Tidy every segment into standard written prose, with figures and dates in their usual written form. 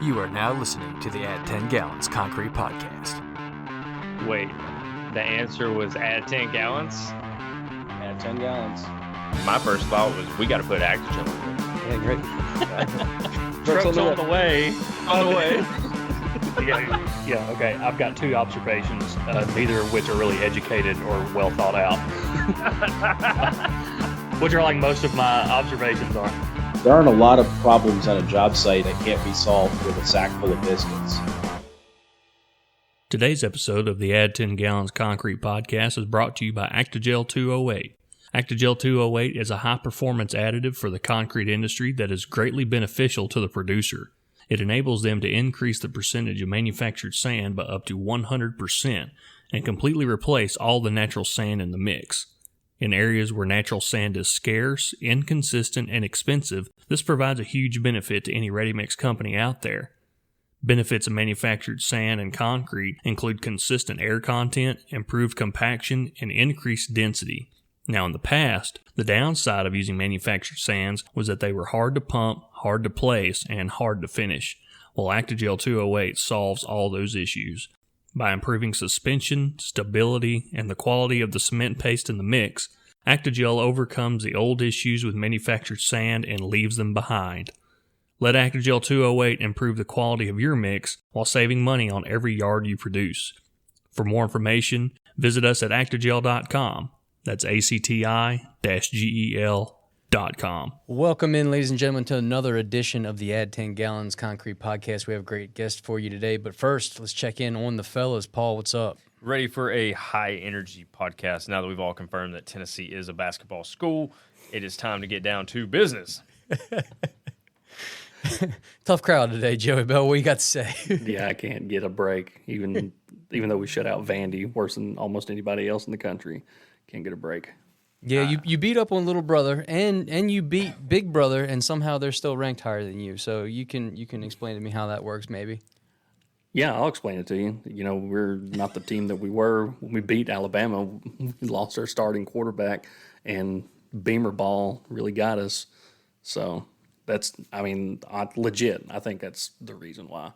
You are now listening to the Add 10 Gallons Concrete Podcast. Wait, the answer was add 10 gallons? Add 10 gallons. My first thought was we got to put Actigel in there. Yeah, great. Truck's on the way. On the way. Yeah, okay. I've got two observations, neither of which are really educated or well thought out. Which are like most of my observations are. There aren't a lot of problems on a job site that can't be solved with a sack full of biscuits. Today's episode of the Add 10 Gallons Concrete Podcast is brought to you by Actigel 208. Actigel 208 is a high-performance additive for the concrete industry that is greatly beneficial to the producer. It enables them to increase the percentage of manufactured sand by up to 100% and completely replace all the natural sand in the mix. In areas where natural sand is scarce, inconsistent, and expensive, this provides a huge benefit to any ready-mix company out there. Benefits of manufactured sand and concrete include consistent air content, improved compaction, and increased density. Now, in the past, the downside of using manufactured sands was that they were hard to pump, hard to place, and hard to finish. Well, Actigel 208 solves all those issues. By improving suspension, stability, and the quality of the cement paste in the mix, Actigel overcomes the old issues with manufactured sand and leaves them behind. Let Actigel 208 improve the quality of your mix while saving money on every yard you produce. For more information, visit us at actigel.com. That's ACTI-GEL.com. Welcome in, ladies and gentlemen, to another edition of the Add 10 Gallons Concrete Podcast. We have a great guest for you today, but first, let's check in on the fellas. Paul, what's up? Ready for a high-energy podcast now that we've all confirmed that Tennessee is a basketball school. It is time to get down to business. Tough crowd today, Joey Bell. What you got to say? Yeah, I can't get a break, even though we shut out Vandy worse than almost anybody else in the country. Can't get a break. Yeah, you beat up on little brother, and you beat big brother, and somehow they're still ranked higher than you. So you can explain to me how that works, maybe. Yeah, I'll explain it to you. You know, we're not the team that we were when we beat Alabama. We lost our starting quarterback, and Beamer ball really got us. So that's, legit. I think that's the reason why.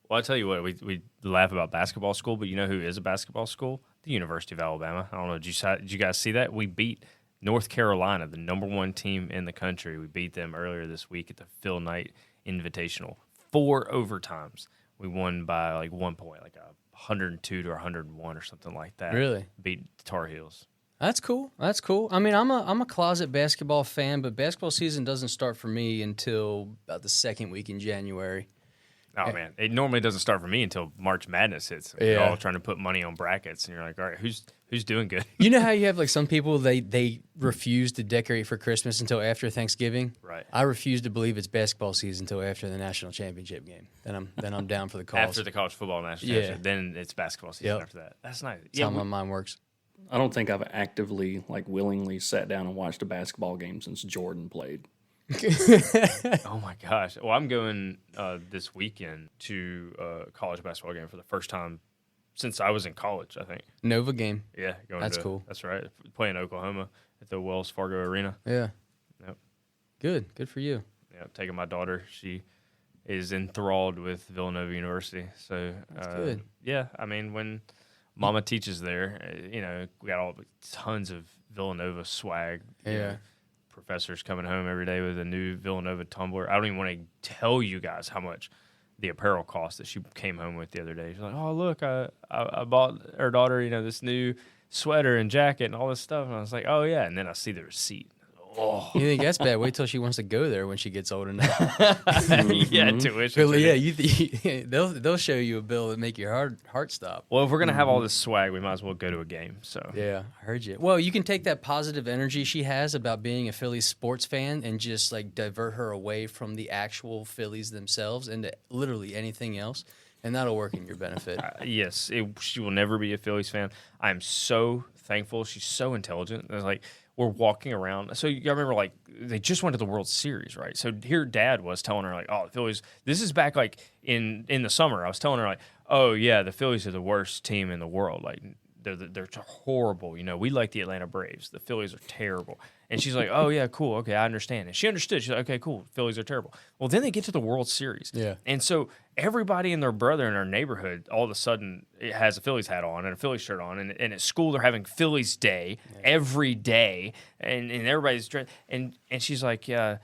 Well, I'll tell you what, we laugh about basketball school, but you know who is a basketball school? The University of Alabama. I don't know, did you guys see that? We beat North Carolina, the number one team in the country. We beat them earlier this week at the Phil Knight Invitational. 4 overtimes. We won by like 1 point, like 102 to 101 or something like that. Really? Beat the Tar Heels. That's cool. That's cool. I mean, I'm a closet basketball fan, but basketball season doesn't start for me until about the second week in January. Oh, man. It normally doesn't start for me until March Madness hits. We're all trying to put money on brackets, and you're like, all right, who's doing good? You know how you have like some people, they refuse to decorate for Christmas until after Thanksgiving? Right. I refuse to believe it's basketball season until after the national championship game. Then I'm down for the cause. After the college football national championship, then it's basketball season after that. That's nice. That's how my mind works. I don't think I've actively, willingly sat down and watched a basketball game since Jordan played. Oh my gosh! Well, I'm going this weekend to a college basketball game for the first time since I was in college, I think. Nova game. Yeah, that's cool. That's right. Playing Oklahoma at the Wells Fargo Arena. Yeah. Yep. Good for you. Yeah, taking my daughter. She is enthralled with Villanova University. So that's good. Yeah, I mean when Mama teaches there, we got tons of Villanova swag. Yeah. Professors coming home every day with a new Villanova tumbler. I don't even want to tell you guys how much the apparel cost that she came home with the other day. She's like, oh, look, I bought her daughter, this new sweater and jacket and all this stuff. And I was like, oh, yeah. And then I see the receipt. Oh. You think that's bad? Wait till she wants to go there when she gets old enough. Yeah, tuition. Well, yeah, they'll show you a bill that make your heart stop. Well, if we're gonna have all this swag, we might as well go to a game. So yeah, I heard you. Well, you can take that positive energy she has about being a Phillies sports fan and just like divert her away from the actual Phillies themselves into literally anything else, and that'll work in your benefit. Yes, she will never be a Phillies fan. I'm so thankful. She's so intelligent. It's like, we're walking around. So you remember, they just went to the World Series, right? So here Dad was telling her, oh, the Phillies, this is back, in the summer. I was telling her, oh, yeah, the Phillies are the worst team in the world. They're horrible. We like the Atlanta Braves. The Phillies are terrible. And she's like, oh, yeah, cool. Okay, I understand. And she understood. She's like, okay, cool. Phillies are terrible. Well, then they get to the World Series. Yeah. And so everybody and their brother in our neighborhood, all of a sudden, it has a Phillies hat on and a Phillies shirt on. And at school, they're having Phillies Day every day. And everybody's dressed. And she's like, yeah,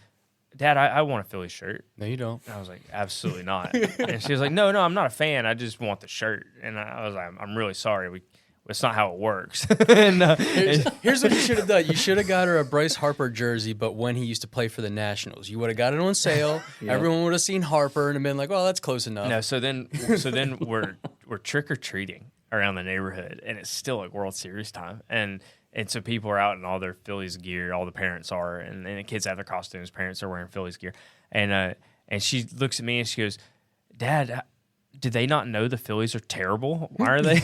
Dad, I want a Phillies shirt. No, you don't. And I was like, absolutely not. And she was like, no, I'm not a fan. I just want the shirt. And I was like, I'm really sorry. It's not how it works. and, Here's what you should have done. You should have got her a Bryce Harper jersey, but when he used to play for the Nationals. You would have got it on sale. Everyone would have seen Harper and been like, well, that's close enough. No, so then we're trick or treating around the neighborhood, and it's still like World Series time, and so people are out in all their Phillies gear. All the parents are, and the kids have their costumes. Parents are wearing Phillies gear, and she looks at me and she goes, "Dad, did they not know the Phillies are terrible? Why are they?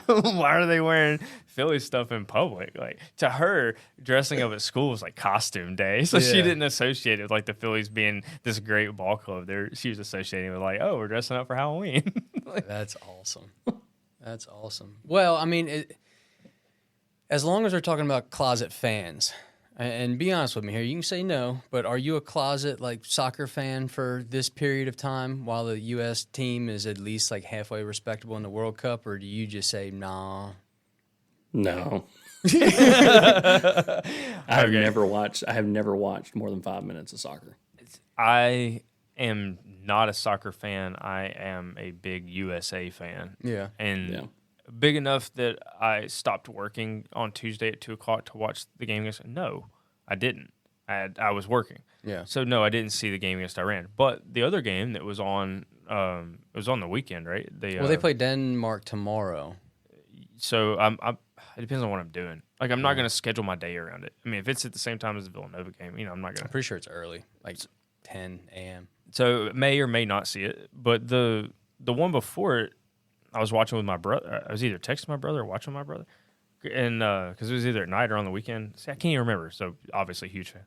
Why are they wearing Phillies stuff in public?" Like, to her, dressing up at school was like costume day, so she didn't associate it with like the Phillies being this great ball club. She was associating it with like, oh, we're dressing up for Halloween. That's awesome. That's awesome. Well, I mean, as long as we're talking about closet fans, and be honest with me here, you can say no, but are you a closet like soccer fan for this period of time while the U.S. team is at least like halfway respectable in the World Cup, or do you just say nah? No. I have never watched more than 5 minutes of soccer. I am not a soccer fan. I am a big USA fan. Yeah. And big enough that I stopped working on Tuesday at 2:00 to watch the game against. No, I didn't. I was working. Yeah. So no, I didn't see the game against Iran. But the other game that was on, it was on the weekend, right? They play Denmark tomorrow. So it depends on what I'm doing. Like, I'm not going to schedule my day around it. I mean, if it's at the same time as the Villanova game, I'm not going to. I'm pretty sure it's early, like 10 a.m. So may or may not see it. But the one before it, I was watching with my brother. I was either texting my brother or watching my brother. And because it was either at night or on the weekend. See, I can't even remember. So obviously, huge fan.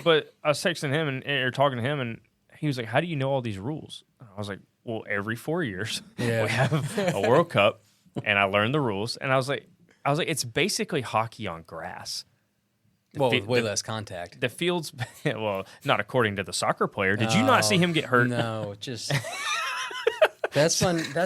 But I was texting him or talking to him, and he was like, "How do you know all these rules?" And I was like, "Well, every 4 years we have a World Cup, and I learned the rules." And I was like, it's basically hockey on grass. Well, with way less contact. The fields, well, not according to the soccer player. Did you not see him get hurt? No, just that's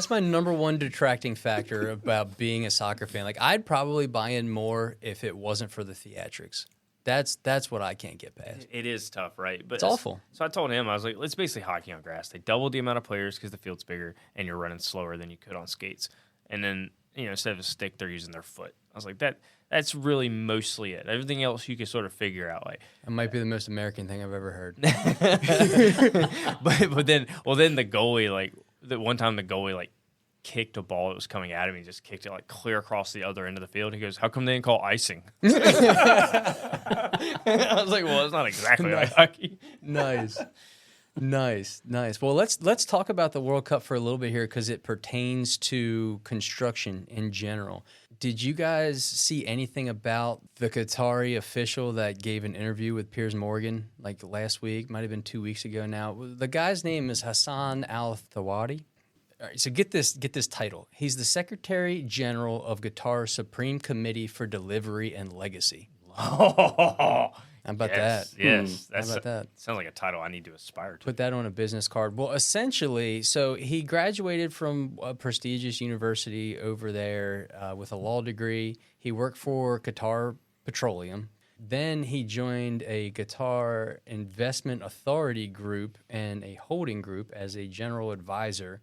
my number one detracting factor about being a soccer fan. Like, I'd probably buy in more if it wasn't for the theatrics. That's what I can't get past. It is tough, right? But it's awful. So I told him, I was like, it's basically hockey on grass. They doubled the amount of players because the field's bigger, and you're running slower than you could on skates. And then, instead of a stick, they're using their foot. I was like, that's really mostly it. Everything else you can sort of figure out. Like, it might be the most American thing I've ever heard. but then the goalie, like, one time the goalie, like, kicked a ball that was coming at him. He just kicked it like clear across the other end of the field. He goes, "How come they didn't call icing?" I was like, "Well, it's not exactly like hockey." Nice. Well, let's talk about the World Cup for a little bit here because it pertains to construction in general. Did you guys see anything about the Qatari official that gave an interview with Piers Morgan like last week? Might have been 2 weeks ago now. The guy's name is Hassan Al-Thawadi. All right, so get this title. He's the Secretary General of Qatar's Supreme Committee for Delivery and Legacy. How about that? Yes. How about that? Sounds like a title I need to aspire to. Put that on a business card. Well, essentially, so he graduated from a prestigious university over there with a law degree. He worked for Qatar Petroleum. Then he joined a Qatar Investment Authority group and a holding group as a general advisor,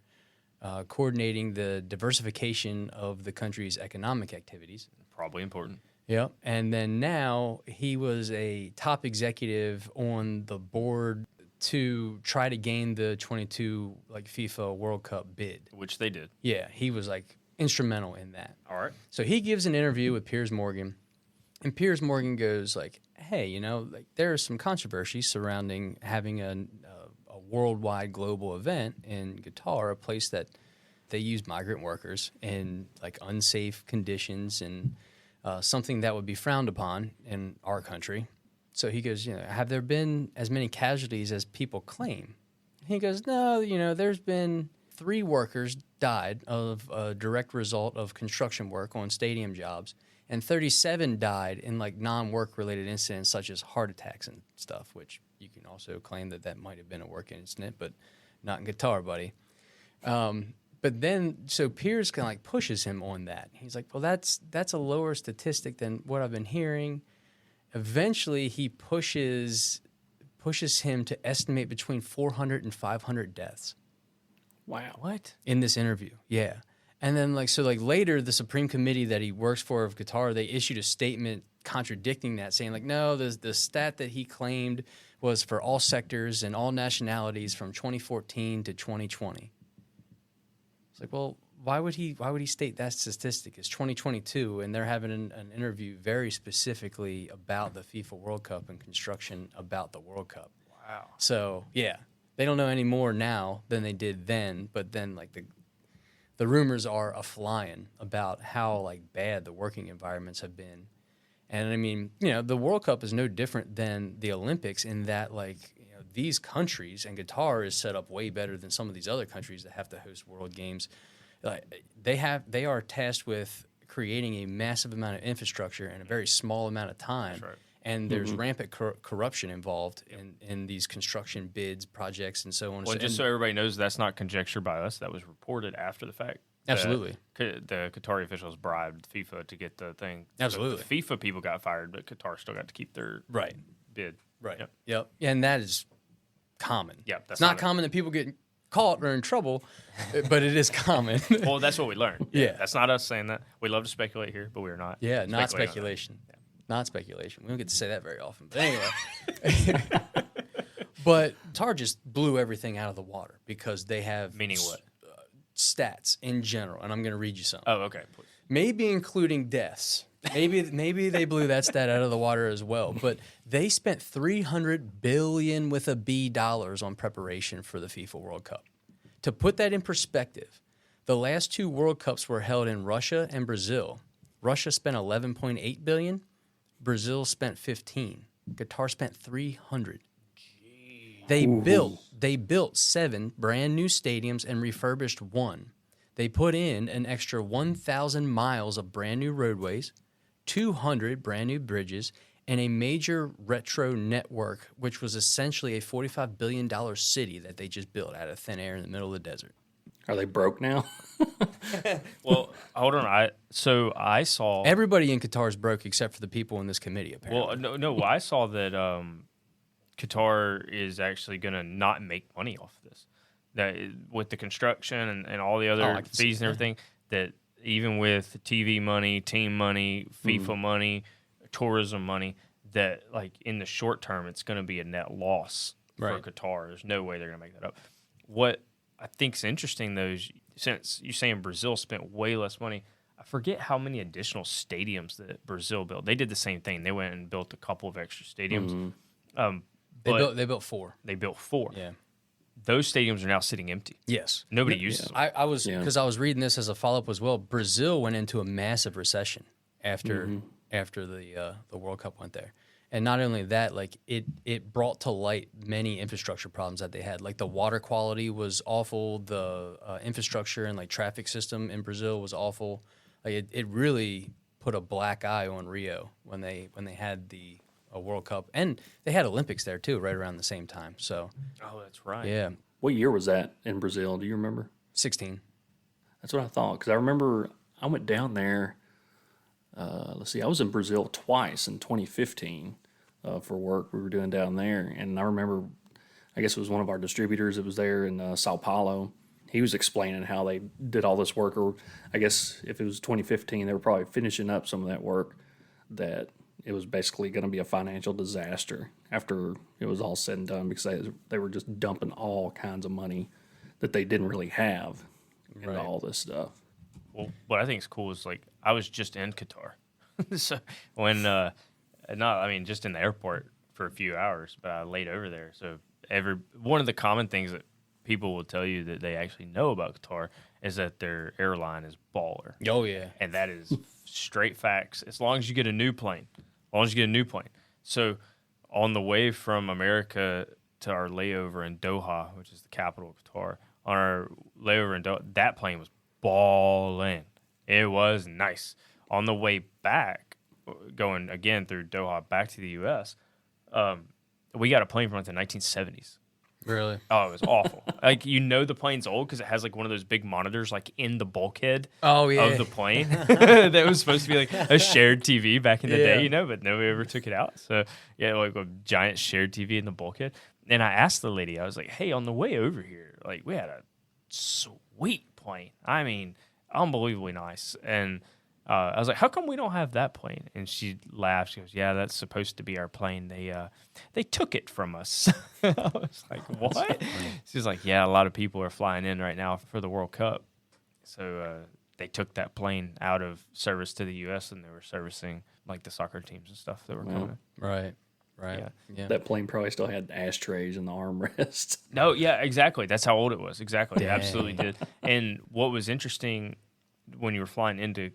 coordinating the diversification of the country's economic activities. Probably important. Yep. And then now he was a top executive on the board to try to gain the 22 FIFA World Cup bid. Which they did. Yeah, he was instrumental in that. All right. So he gives an interview with Piers Morgan, and Piers Morgan goes "Hey, there is some controversy surrounding having a worldwide global event in Qatar, a place that they use migrant workers in unsafe conditions and something that would be frowned upon in our country." So he goes, "Have there been as many casualties as people claim?" He goes, "No, there's been 3 workers died of a direct result of construction work on stadium jobs, and 37 died in like non-work related incidents such as heart attacks and stuff, which you can also claim that might have been a work incident, but not in guitar, buddy. But then, so Piers kind of like pushes him on that. He's like, well, that's a lower statistic than what I've been hearing. Eventually, he pushes him to estimate between 400 and 500 deaths. Wow. What? In this interview, yeah. And then, later, the Supreme Committee that he works for of guitar, they issued a statement contradicting that, saying, like, no, the stat that he claimed was for all sectors and all nationalities from 2014 to 2020. It's like, well, why would he state that statistic? It's 2022, and they're having an interview very specifically about the FIFA World Cup and construction about the World Cup. Wow. So, yeah, they don't know any more now than they did then, but then, like, the rumors are a-flying about how, like, bad the working environments have been. And, I mean, you know, the World Cup is no different than the Olympics in that, like, these countries, and Qatar is set up way better than some of these other countries that have to host World Games. They are tasked with creating a massive amount of infrastructure in a very small amount of time. That's right. And there's rampant corruption involved in these construction bids, projects, and so on. Well, just so everybody knows, that's not conjecture by us. That was reported after the fact. Absolutely. The Qatari officials bribed FIFA to get the thing. Absolutely. The FIFA people got fired, but Qatar still got to keep their bid. Right. Yep. Yep. And that is common. Yep, It's not common that people get caught or in trouble, but it is common. Well, that's what we learned. Yeah. That's not us saying that. We love to speculate here, but we're not. Yeah, not speculating on speculation. that. Not speculation. We don't get to say that very often. But anyway. But Tar just blew everything out of the water because they have Meaning what? Stats in general, and I'm going to read you some. Oh, okay. Please. Maybe including deaths. Maybe they blew that stat out of the water as well. But they spent $300 billion with a B dollars on preparation for the FIFA World Cup. To put that in perspective, the last two World Cups were held in Russia and Brazil. Russia spent $11.8 billion. Brazil spent 15. Qatar spent 300. They built 7 brand new stadiums and refurbished 1. They put in an extra 1,000 miles of brand new roadways, 200 brand new bridges, and a major retro network, which was essentially a $45 billion city that they just built out of thin air in the middle of the desert. Are they broke now? Well, hold on. I saw Everybody in Qatar is broke except for the people in this committee, apparently. Well, no. I saw that Qatar is actually going to not make money off of this. That with the construction and all the other fees and everything, that even with TV money, team money, FIFA money, tourism money, that like in the short term, it's going to be a net loss for Qatar. There's no way they're going to make that up. What I think is interesting, though, is since you're saying Brazil spent way less money, I forget how many additional stadiums that Brazil built. They did the same thing. They went and built a couple of extra stadiums. They built 4. They built 4. Yeah. Those stadiums are now sitting empty. Yes. Nobody uses them. I was because I was reading this as a follow-up as well. Brazil went into a massive recession after the World Cup went there. And not only that, like it brought to light many infrastructure problems that they had. Like the water quality was awful, the infrastructure and like traffic system in Brazil was awful. Like it really put a black eye on Rio when they had the World Cup, and they had Olympics there too, right around the same time. So, that's right. Yeah, What year was that in Brazil? Do you remember? 16. That's what I thought, because I remember I went down there. Let's see, I was in Brazil twice in 2015 for work we were doing down there. And I remember, I guess it was one of our distributors that was there in Sao Paulo. He was explaining how they did all this work, or I guess if it was 2015, they were probably finishing up some of that work, that it was basically going to be a financial disaster after it was all said and done, because they were just dumping all kinds of money that they didn't really have into all this stuff. Well, what I think is cool is like I was just in Qatar, so when just in the airport for a few hours, but I laid over there. So one of the common things that people will tell you that they actually know about Qatar is that their airline is baller. Oh yeah, and that is straight facts. As long as you get a new plane. So on the way from America to our layover in Doha, which is the capital of Qatar, on our layover in Doha, that plane was balling. It was nice. On the way back, going again through Doha back to the U.S., we got a plane from like the 1970s. Really? Oh, it was awful. Like, the plane's old because it has like one of those big monitors like in the bulkhead Oh, yeah. of the plane that was supposed to be like a shared TV back in the day, Yeah. but nobody ever took it out. So yeah, like a giant shared TV in the bulkhead. And I asked the lady, I was like, hey, on the way over here, like we had a sweet plane. I mean, unbelievably nice. And I was like, how come we don't have that plane? And she laughed. She goes, yeah, that's supposed to be our plane. They took it from us. I was like, what? She's like, yeah, a lot of people are flying in right now for the World Cup. So they took that plane out of service to the U.S. and they were servicing like the soccer teams and stuff that were coming. Right. Yeah. That plane probably still had ashtrays in the armrest. No, yeah, exactly. That's how old it was. Exactly. It Dang. absolutely did. And what was interesting when you were flying into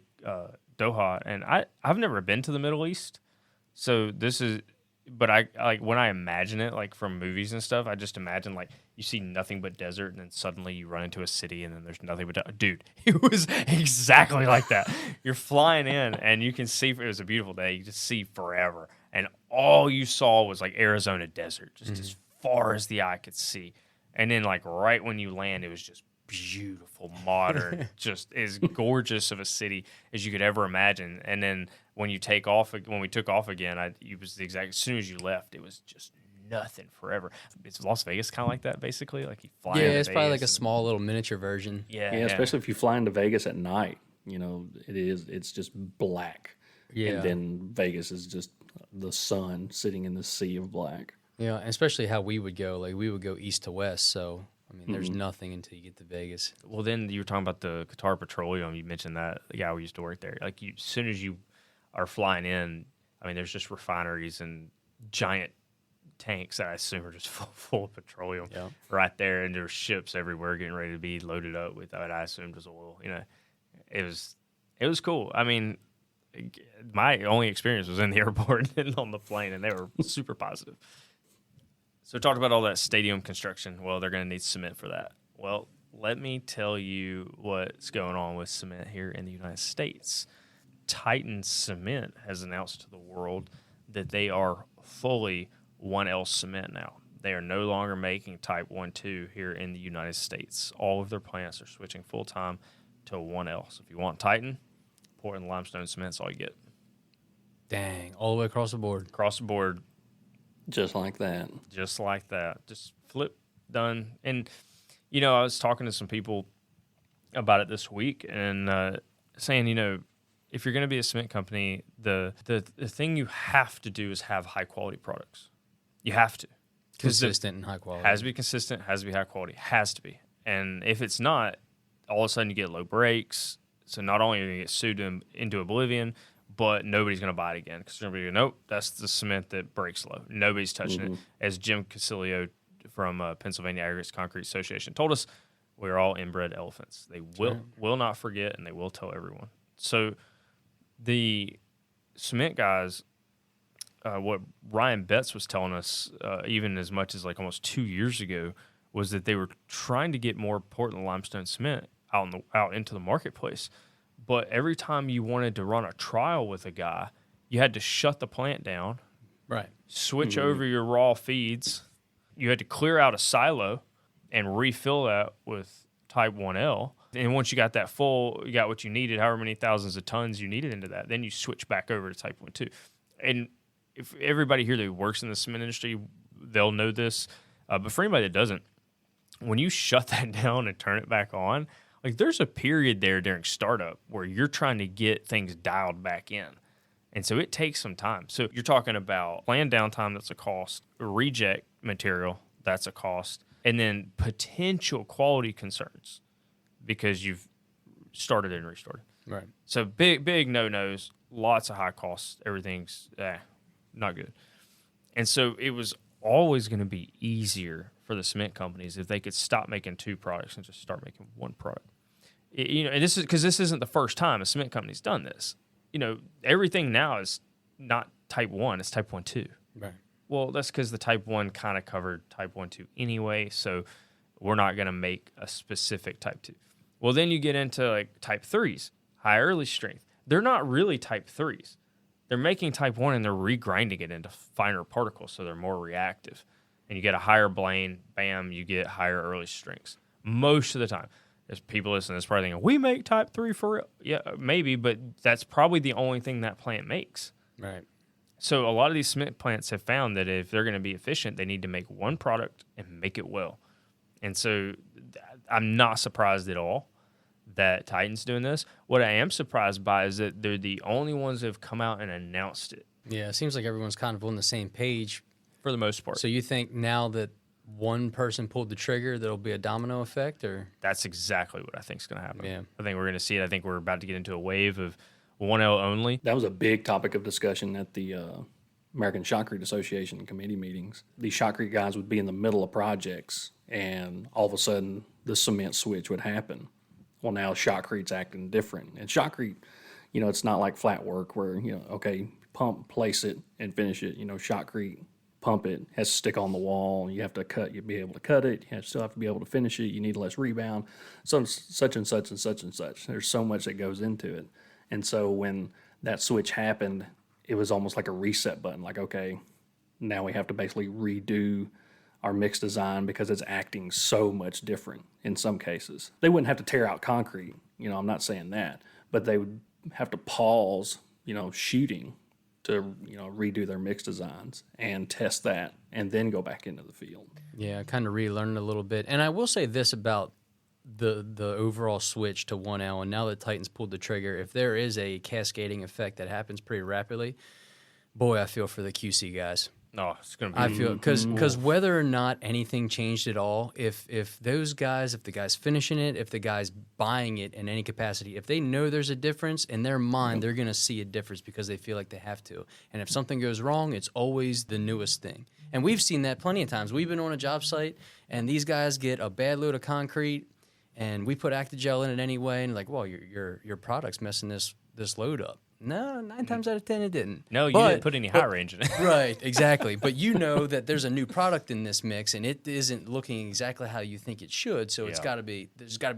Doha, and I've never been to the Middle East, so but I like when I imagine it like from movies and stuff, I just imagine like you see nothing but desert and then suddenly you run into a city and then there's nothing but dude, it was exactly like that. You're flying in and you can see, it was a beautiful day, you just see forever, and all you saw was like Arizona desert, just as far as the eye could see. And then like right when you land, it was just beautiful, modern, just as gorgeous of a city as you could ever imagine. And then when we took off again, it was the exact, as soon as you left, it was just nothing forever. It's Las Vegas kind of like that, basically. Like you fly into it's probably Vegas like a small little miniature version. Yeah, Especially if you fly into Vegas at night. It's just black. Yeah. And then Vegas is just the sun sitting in the sea of black. Yeah, and especially how we would go. Like we would go east to west, so I mean, there's nothing until you get to Vegas. Well, then you were talking about the Qatar Petroleum. You mentioned that the guy who used to work there. Like as soon as you are flying in, I mean, there's just refineries and giant tanks that I assume are just full of petroleum right there, and there's ships everywhere getting ready to be loaded up with what I assumed was oil. It was cool. I mean, my only experience was in the airport and on the plane, and they were super positive. So talked about all that stadium construction. Well, they're going to need cement for that. Well, let me tell you what's going on with cement here in the United States. Titan Cement has announced to the world that they are fully 1L cement now. They are no longer making Type 1-2 here in the United States. All of their plants are switching full-time to 1L. So if you want Titan, Portland limestone cement's all you get. Dang, all the way across the board. Across the board, Just like that. just like that. Just flip, done. And, I was talking to some people about it this week and saying, if you're going to be a cement company, the thing you have to do is have high-quality products. You have to. Consistent and high quality. Has to be consistent, has to be high quality, has to be. And if it's not, all of a sudden you get low breaks. So not only are you going to get sued into oblivion, but nobody's going to buy it again because they're going to be nope, that's the cement that breaks low. Nobody's touching it. As Jim Casilio from Pennsylvania Aggregates Concrete Association told us, we're all inbred elephants. They will not forget, and they will tell everyone. So the cement guys, what Ryan Betts was telling us, even as much as like almost 2 years ago, was that they were trying to get more Portland limestone cement out into the marketplace. But every time you wanted to run a trial with a guy, you had to shut the plant down, Right. switch over your raw feeds. You had to clear out a silo and refill that with Type 1L. And once you got that full, you got what you needed, however many thousands of tons you needed into that, then you switch back over to Type 1-2. And if everybody here that works in the cement industry, they'll know this. But for anybody that doesn't, when you shut that down and turn it back on, like there's a period there during startup where you're trying to get things dialed back in. And so it takes some time. So you're talking about planned downtime, that's a cost, reject material, that's a cost, and then potential quality concerns because you've started and restarted. Right. So big no-nos, lots of high costs, everything's not good. And so it was always going to be easier for the cement companies if they could stop making two products and just start making one product. And this is because this isn't the first time a cement company's done this. Everything now is not Type 1, it's Type 1-2. Right. Well, that's because the Type 1 kind of covered Type 1-2 anyway, so we're not going to make a specific Type 2. Well, then you get into like Type 3s, high early strength. they're not really type 3s. They're making type 1 and they're regrinding it into finer particles so they're more reactive. And you get a higher blane, bam, you get higher early strengths. Most of the time. As people listening to this probably thinking, we make type 3 for real. Yeah, maybe, but that's probably the only thing that plant makes. Right. So a lot of these cement plants have found that if they're going to be efficient, they need to make one product and make it well. And so I'm not surprised at all that Titan's doing this. What I am surprised by is that they're the only ones that have come out and announced it. Yeah, it seems like everyone's kind of on the same page. For the most part. So you think now that one person pulled the trigger, there'll be a domino effect, or? That's exactly what I think is going to happen. Yeah. I think we're going to see it. I think we're about to get into a wave of 1L only. That was a big topic of discussion at the American Shotcrete Association committee meetings. These shotcrete guys would be in the middle of projects, and all of a sudden the cement switch would happen. Well, now shotcrete's acting different. And shotcrete, it's not like flat work where, okay, pump, place it, and finish it. Shotcrete, pump it, has to stick on the wall. You have to cut, you'll be able to cut it. You still have to be able to finish it. You need less rebound. So such and such and such and such. There's so much that goes into it. And so when that switch happened, it was almost like a reset button. Like, okay, now we have to basically redo our mix design because it's acting so much different in some cases. They wouldn't have to tear out concrete. I'm not saying that. But they would have to pause, shooting to, redo their mix designs and test that and then go back into the field. Yeah, kind of relearned a little bit. And I will say this about the overall switch to 1L, and now that Titan's pulled the trigger, if there is a cascading effect that happens pretty rapidly, boy, I feel for the QC guys. No, it's going to be. I feel because whether or not anything changed at all, if those guys, if the guy's finishing it, if the guy's buying it in any capacity, if they know there's a difference in their mind, they're going to see a difference because they feel like they have to. And if something goes wrong, it's always the newest thing. And we've seen that plenty of times. We've been on a job site, and these guys get a bad load of concrete, and we put Actigel in it anyway, and like, well, your product's messing this load up. No, 9 times out of 10 it didn't. No, you didn't put any high range in it. Right, exactly. But you know that there's a new product in this mix, and it isn't looking exactly how you think it should. So there's got to be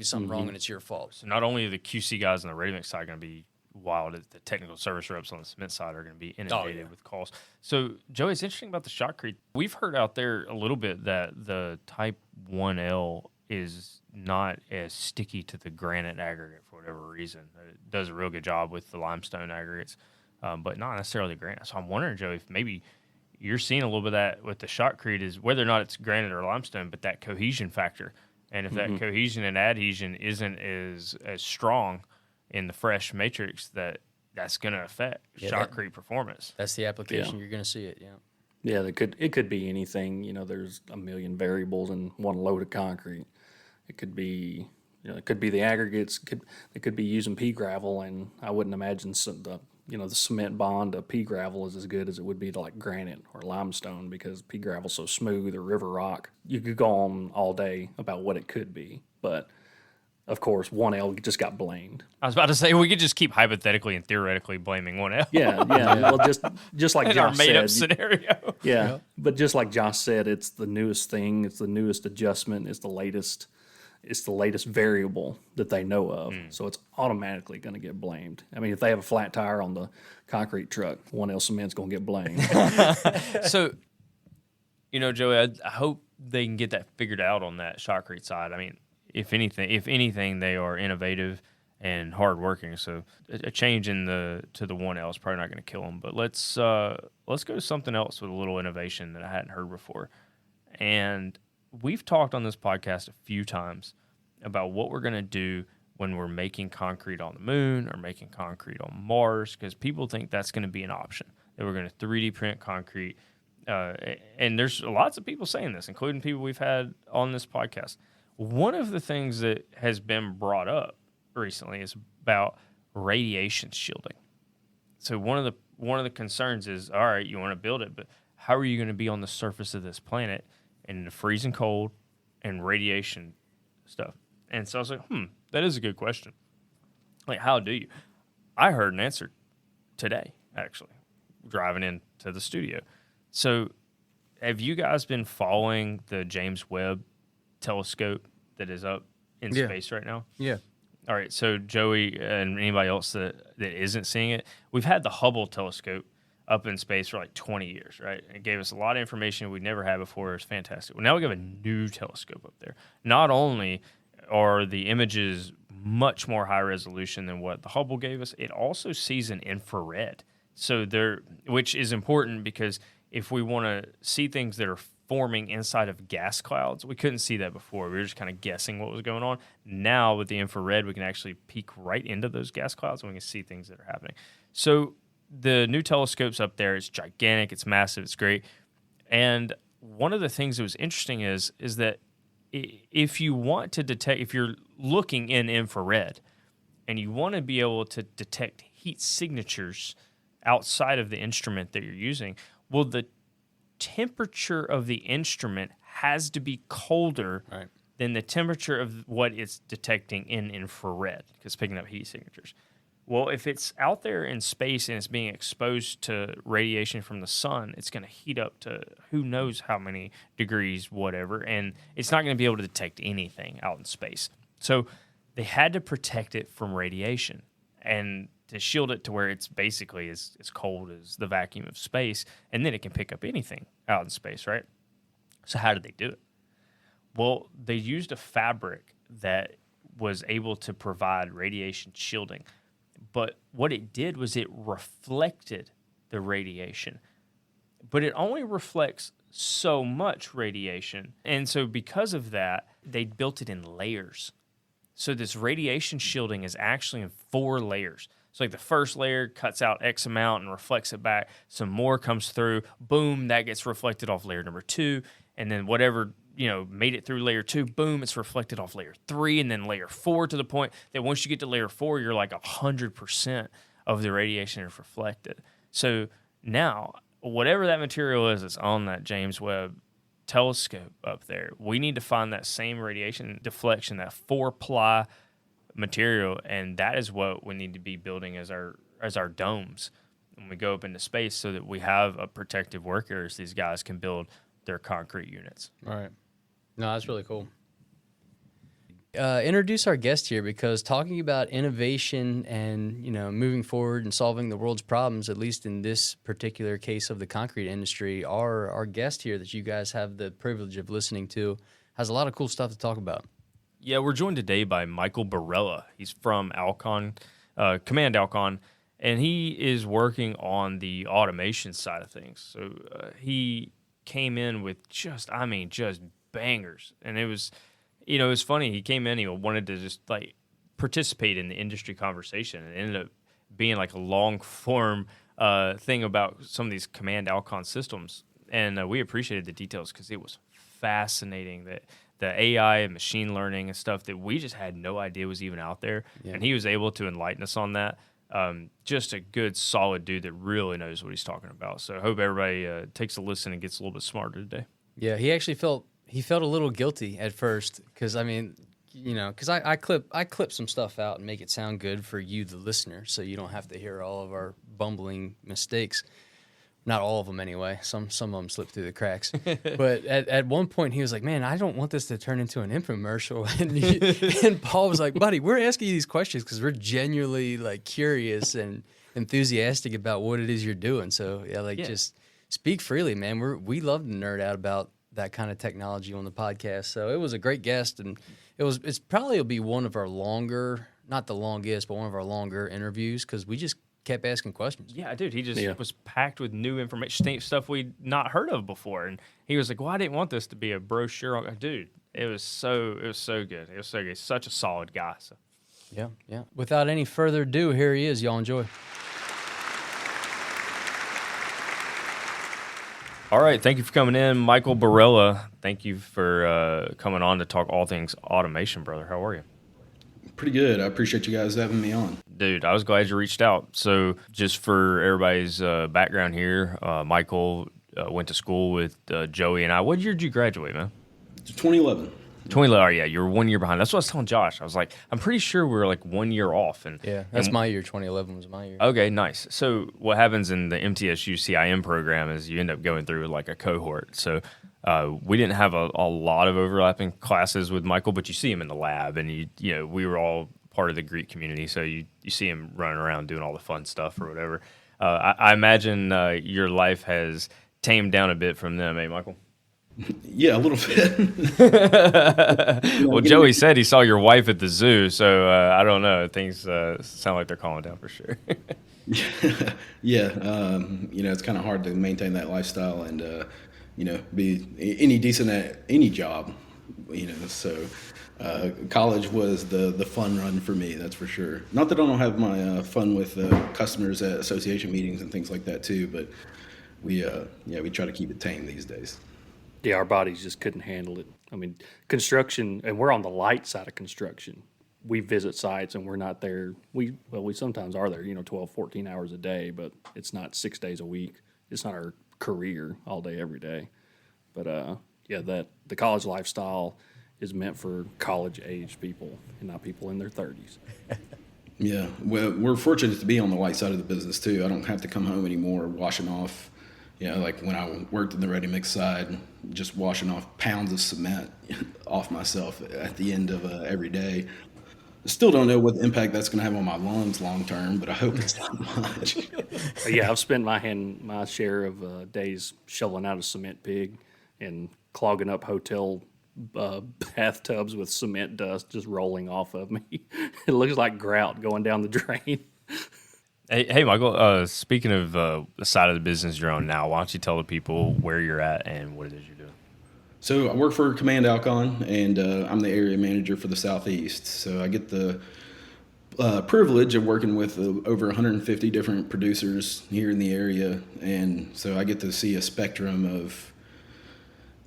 something wrong, and it's your fault. So not only are the QC guys on the ready mix side going to be wild, the technical service reps on the cement side are going to be inundated with calls. So Joey, it's interesting about the shotcrete. We've heard out there a little bit that the Type 1L is not as sticky to the granite aggregate for whatever reason. It does a real good job with the limestone aggregates, but not necessarily granite. So I'm wondering, Joe, if maybe you're seeing a little bit of that with the shotcrete is whether or not it's granite or limestone, but that cohesion factor. And if that cohesion and adhesion isn't as strong in the fresh matrix, that's going to affect shotcrete performance. That's the application. You're going to see it, yeah. Yeah, it could be anything. There's a million variables in one load of concrete. It could be, it could be the aggregates. It could be using pea gravel, and I wouldn't imagine the cement bond of pea gravel is as good as it would be to like granite or limestone because pea gravel's so smooth, or river rock. You could go on all day about what it could be, but of course 1L just got blamed. I was about to say we could just keep hypothetically and theoretically blaming 1L. Yeah. Well, just like in Josh our made-up said, scenario. Yeah, but just like Josh said, it's the newest thing. It's the newest adjustment. It's the latest variable that they know of. So it's automatically going to get blamed. I mean, if they have a flat tire on the concrete truck, 1L cement's going to get blamed. So, Joey, I hope they can get that figured out on that shotcrete side. I mean, if anything, they are innovative and hardworking. So a change to the 1L is probably not going to kill them. But let's go to something else with a little innovation that I hadn't heard before. And we've talked on this podcast a few times about what we're going to do when we're making concrete on the moon or making concrete on Mars, because people think that's going to be an option, that we're going to 3D print concrete. And there's lots of people saying this, including people we've had on this podcast. One of the things that has been brought up recently is about radiation shielding. So one of the concerns is, all right, you want to build it, but how are you going to be on the surface of this planet in the freezing cold and radiation stuff? And so I was like, that is a good question. Like, how do you? I heard an answer today, actually, driving into the studio. So have you guys been following the James Webb telescope that is up in space right now? Yeah. All right, so Joey and anybody else that isn't seeing it, we've had the Hubble telescope up in space for like 20 years, right? It gave us a lot of information we never had before. It was fantastic. Well, now we have a new telescope up there. Not only are the images much more high resolution than what the Hubble gave us, it also sees an infrared. So which is important because if we want to see things that are forming inside of gas clouds, we couldn't see that before. We were just kind of guessing what was going on. Now with the infrared, we can actually peek right into those gas clouds and we can see things that are happening. So the new telescope's up there. It's gigantic. It's massive. It's great. And one of the things that was interesting is that if you want to detect, if you're looking in infrared and you want to be able to detect heat signatures outside of the instrument that you're using, well, the temperature of the instrument has to be colder than the temperature of what it's detecting in infrared because it's picking up heat signatures. Well, if it's out there in space and it's being exposed to radiation from the sun, it's going to heat up to who knows how many degrees, whatever, and it's not going to be able to detect anything out in space. So they had to protect it from radiation and to shield it to where it's basically as cold as the vacuum of space, and then it can pick up anything out in space, right? So how did they do it? Well, they used a fabric that was able to provide radiation shielding. But what it did was it reflected the radiation. But it only reflects so much radiation. And so because of that, they built it in layers. So this radiation shielding is actually in 4 layers. So like the first layer cuts out X amount and reflects it back. Some more comes through. Boom, that gets reflected off layer number 2. And then whatever made it through layer 2, boom, it's reflected off layer 3 and then layer 4 to the point that once you get to layer 4, you're like 100% of the radiation is reflected. So now, whatever that material is that's on that James Webb telescope up there, we need to find that same radiation deflection, that 4-ply material, and that is what we need to be building as our domes when we go up into space so that we have a protective work area so these guys can build their concrete units. All right. No, that's really cool. Introduce our guest here because talking about innovation and, moving forward and solving the world's problems, at least in this particular case of the concrete industry, our guest here that you guys have the privilege of listening to has a lot of cool stuff to talk about. Yeah, we're joined today by Michael Barella. He's from Alcon, Command Alcon, and he is working on the automation side of things. So he came in with just bangers. And it was funny. He came in, he wanted to just like participate in the industry conversation, and it ended up being like a long form thing about some of these Command Alcon systems. And we appreciated the details because it was fascinating that the AI and machine learning and stuff that we just had no idea was even out there. Yeah. And he was able to enlighten us on that. Just a good, solid dude that really knows what he's talking about. So I hope everybody takes a listen and gets a little bit smarter today. Yeah, he actually felt a little guilty at first because, I clip some stuff out and make it sound good for you, the listener, so you don't have to hear all of our bumbling mistakes. Not all of them anyway. Some of them slip through the cracks. But at one point he was like, man, I don't want this to turn into an infomercial. And Paul was like, buddy, we're asking you these questions because we're genuinely like curious and enthusiastic about what it is you're doing. So just speak freely, man. We love to nerd out about that kind of technology on the podcast. So it was a great guest, and it's probably will be one of our longer, not the longest, but one of our longer interviews because we just kept asking questions. Yeah, dude, he just was packed with new information, stuff we'd not heard of before. And he was like, well, I didn't want this to be a brochure. Dude, it was so good. It was so good. He's such a solid guy. So. Yeah. Without any further ado, here he is. Y'all enjoy. All right, thank you for coming in, Michael Barella. Thank you for coming on to talk all things automation, brother. How are you? Pretty good. I appreciate you guys having me on. Dude, I was glad you reached out. So just for everybody's background here, Michael went to school with Joey and I. What year did you graduate, man? 2011. 2011. Oh, yeah, you were 1 year behind. That's what I was telling Josh. I was like, I'm pretty sure we were like 1 year off. That's my year. 2011 was my year. Okay, nice. So what happens in the MTSU CIM program is you end up going through like a cohort. So we didn't have a lot of overlapping classes with Michael, but you see him in the lab, and we were all part of the Greek community, so you see him running around doing all the fun stuff or whatever. I imagine your life has tamed down a bit from them, eh, Michael? Yeah, a little bit. Well, Joey said he saw your wife at the zoo, so I don't know. Things sound like they're calming down for sure. Yeah, it's kind of hard to maintain that lifestyle and, be any decent at any job, so college was the fun run for me, that's for sure. Not that I don't have my fun with customers at association meetings and things like that too, but we try to keep it tame these days. Yeah, our bodies just couldn't handle it. I mean, construction, and we're on the light side of construction. We visit sites and we're not there. We sometimes are there, 12, 14 hours a day, but it's not 6 days a week. It's not our career all day, every day. But the college lifestyle is meant for college-aged people and not people in their 30s. Yeah, well, we're fortunate to be on the light side of the business too. I don't have to come home anymore washing off, like when I worked in the ready-mix side, just washing off pounds of cement off myself at the end of every day. Still don't know what impact that's going to have on my lungs long term, but I hope it's not much. Yeah, I've spent my share of days shoveling out a cement pig and clogging up hotel bathtubs with cement dust just rolling off of me. It looks like grout going down the drain. Hey, Michael, speaking of the side of the business you're on now, why don't you tell the people where you're at and what it is you're doing? So I work for Command Alcon, and I'm the area manager for the Southeast. So I get the privilege of working with over 150 different producers here in the area, and so I get to see a spectrum of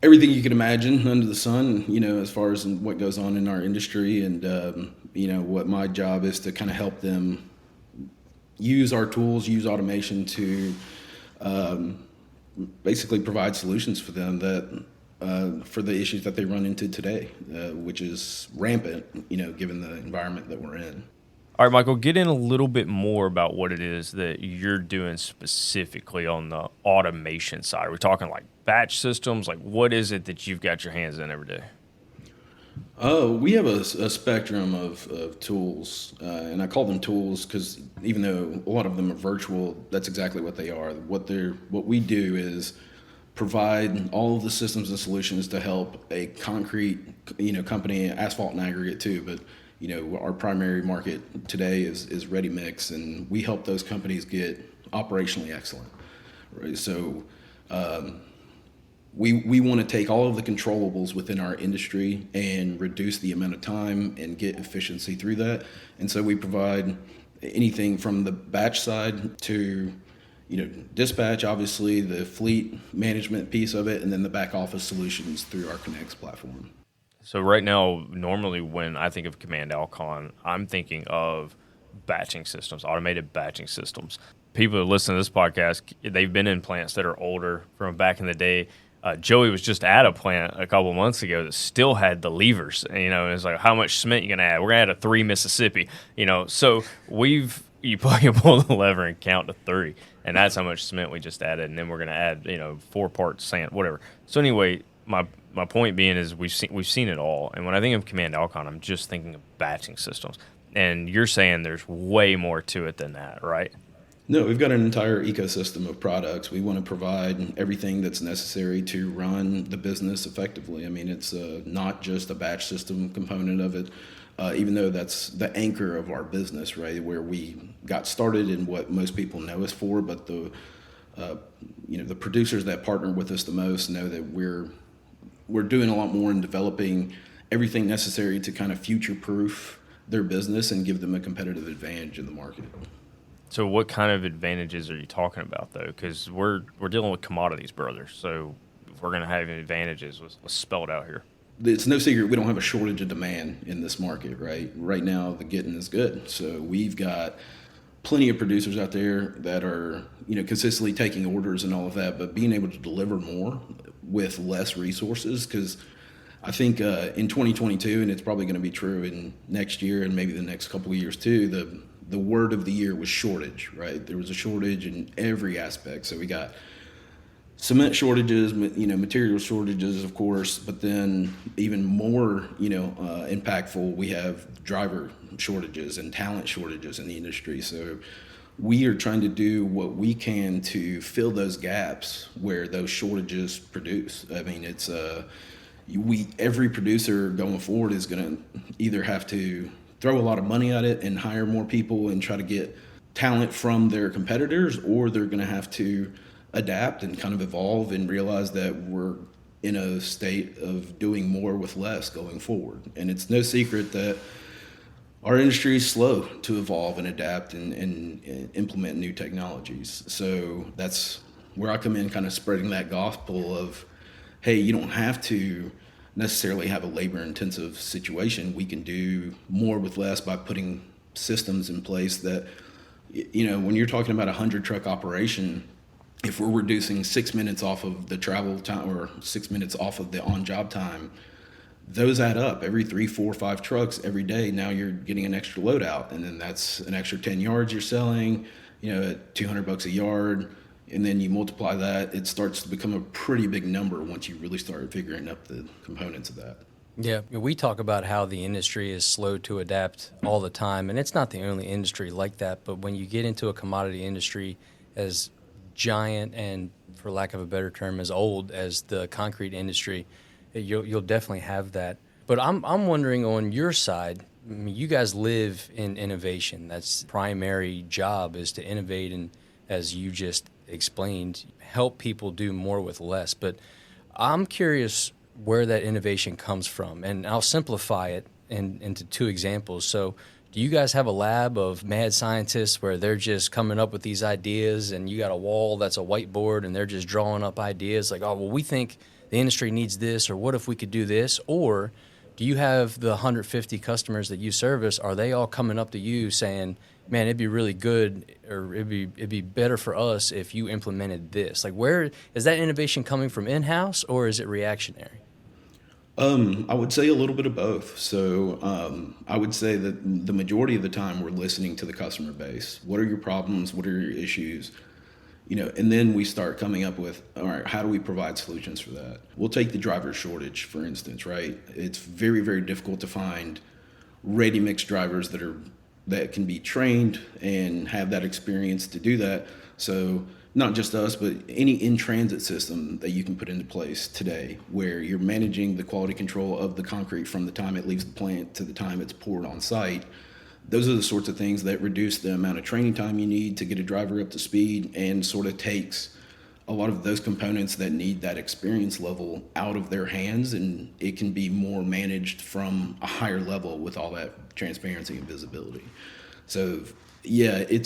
everything you can imagine under the sun, as far as what goes on in our industry, and what my job is to kind of help them use our tools, use automation to basically provide solutions for them that for the issues that they run into today, which is rampant, given the environment that we're in. All right, Michael, get in a little bit more about what it is that you're doing specifically on the automation side. Are we talking like batch systems? Like, what is it that you've got your hands in every day? We have a spectrum of tools, and I call them tools because even though a lot of them are virtual, that's exactly what they are. What we do is provide all of the systems and solutions to help a concrete, company, asphalt and aggregate too, but our primary market today is ready mix, and we help those companies get operationally excellent. Right? So we want to take all of the controllables within our industry and reduce the amount of time and get efficiency through that. And so we provide anything from the batch side to dispatch, obviously the fleet management piece of it, and then the back office solutions through our Connects platform. So right now, normally when I think of Command Alcon, I'm thinking of batching systems, automated batching systems. People that listen to this podcast, they've been in plants that are older from back in the day. Joey was just at a plant a couple months ago that still had the levers. And, it's like, how much cement you going to add? We're going to add a 3 Mississippi. So you pull the lever and count to 3. And that's how much cement we just added. And then we're going to add, 4 parts sand, whatever. So anyway, my point being is we've seen it all. And when I think of Command Alcon, I'm just thinking of batching systems. And you're saying there's way more to it than that, right? No, we've got an entire ecosystem of products. We want to provide everything that's necessary to run the business effectively. I mean, it's not just a batch system component of it, even though that's the anchor of our business, right, where we got started and what most people know us for. But the producers that partner with us the most know that we're doing a lot more in developing everything necessary to kind of future-proof their business and give them a competitive advantage in the market. So what kind of advantages are you talking about, though? Because we're dealing with commodities, brother. So if we're going to have advantages, let's spell it out here. It's no secret we don't have a shortage of demand in this market, right? Right now, the getting is good. So we've got plenty of producers out there that are, consistently taking orders and all of that, but being able to deliver more with less resources, because I think in 2022, and it's probably going to be true in next year and maybe the next couple of years too, the word of the year was shortage, right? There was a shortage in every aspect. So we got cement shortages, material shortages, of course, but then even more, impactful, we have driver shortages and talent shortages in the industry. So we are trying to do what we can to fill those gaps where those shortages produce. I mean, it's every producer going forward is going to either have to throw a lot of money at it and hire more people and try to get talent from their competitors, or they're going to have to adapt and kind of evolve and realize that we're in a state of doing more with less going forward. And it's no secret that our industry is slow to evolve and adapt and implement new technologies. So that's where I come in, kind of spreading that gospel of, hey, you don't have to necessarily have a labor-intensive situation. We can do more with less by putting systems in place that, when you're talking about a 100-truck operation, if we're reducing 6 minutes off of the travel time or 6 minutes off of the on-job time, those add up. Every 3, 4, 5 trucks every day, now you're getting an extra load out, and then that's an extra 10 yards you're selling, at $200 a yard. And then you multiply that, it starts to become a pretty big number once you really start figuring up the components of that. Yeah, we talk about how the industry is slow to adapt all the time, and it's not the only industry like that. But when you get into a commodity industry as giant and, for lack of a better term, as old as the concrete industry, you'll definitely have that. But I'm wondering, on your side, I mean, you guys live in innovation. That's primary job, is to innovate and, as you just explained, help people do more with less. But I'm curious where that innovation comes from, and I'll simplify it into 2 examples. So do you guys have a lab of mad scientists where they're just coming up with these ideas, and you got a wall that's a whiteboard and they're just drawing up ideas like, oh, well, we think the industry needs this, or what if we could do this? Or do you have the 150 customers that you service, are they all coming up to you saying, man, it'd be really good, or it'd be better for us if you implemented this? Like, where is that innovation coming from, in-house, or is it reactionary? I would say a little bit of both. So I would say that the majority of the time we're listening to the customer base. What are your problems? What are your issues? And then we start coming up with, all right, how do we provide solutions for that? We'll take the driver shortage, for instance, right? It's very, very difficult to find ready-mix drivers that can be trained and have that experience to do that. So not just us, but any in-transit system that you can put into place today, where you're managing the quality control of the concrete from the time it leaves the plant to the time it's poured on site. Those are the sorts of things that reduce the amount of training time you need to get a driver up to speed, and sort of takes a lot of those components that need that experience level out of their hands, and it can be more managed from a higher level with all that transparency and visibility. So yeah, it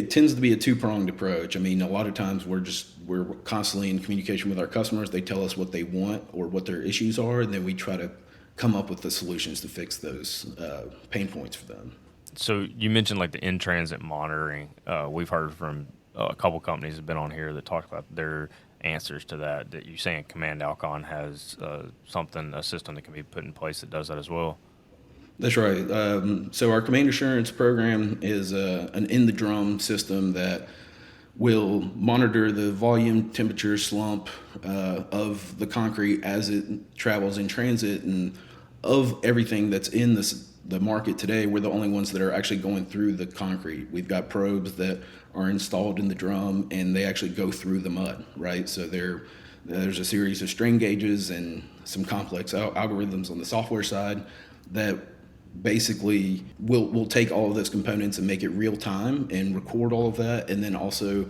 tends to be a 2-pronged approach. I mean, a lot of times we're constantly in communication with our customers. They tell us what they want or what their issues are, and then we try to come up with the solutions to fix those pain points for them. So you mentioned like the in-transit monitoring. We've heard from a couple companies that have been on here that talked about their answers to that. That you saying Command Alcon has a system that can be put in place that does that as well. That's right. So our Command Assurance program is an in-the-drum system that will monitor the volume, temperature, slump of the concrete as it travels in transit, and of everything that's in the market today. We're the only ones that are actually going through the concrete. We've got probes that are installed in the drum, and they actually go through the mud, right? So there's a series of strain gauges and some complex algorithms on the software side that basically we'll take all of those components and make it real time and record all of that, and then also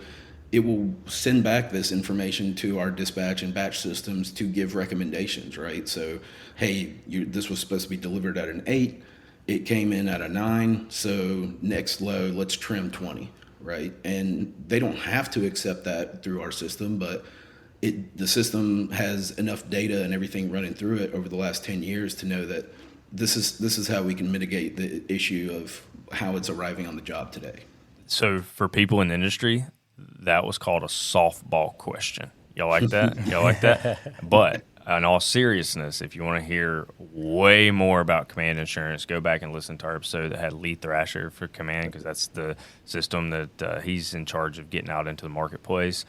it will send back this information to our dispatch and batch systems to give recommendations, right? So, hey, this was supposed to be delivered at an 8, it came in at a 9, so next load, let's trim 20, right? And they don't have to accept that through our system, but the system has enough data and everything running through it over the last 10 years to know that this is how we can mitigate the issue of how it's arriving on the job today. So for people in the industry, that was called a softball question. Y'all like that? Y'all like that? But in all seriousness, if you want to hear way more about Command Assurance, go back and listen to our episode that had Lee Thrasher for Command, because that's the system that he's in charge of getting out into the marketplace.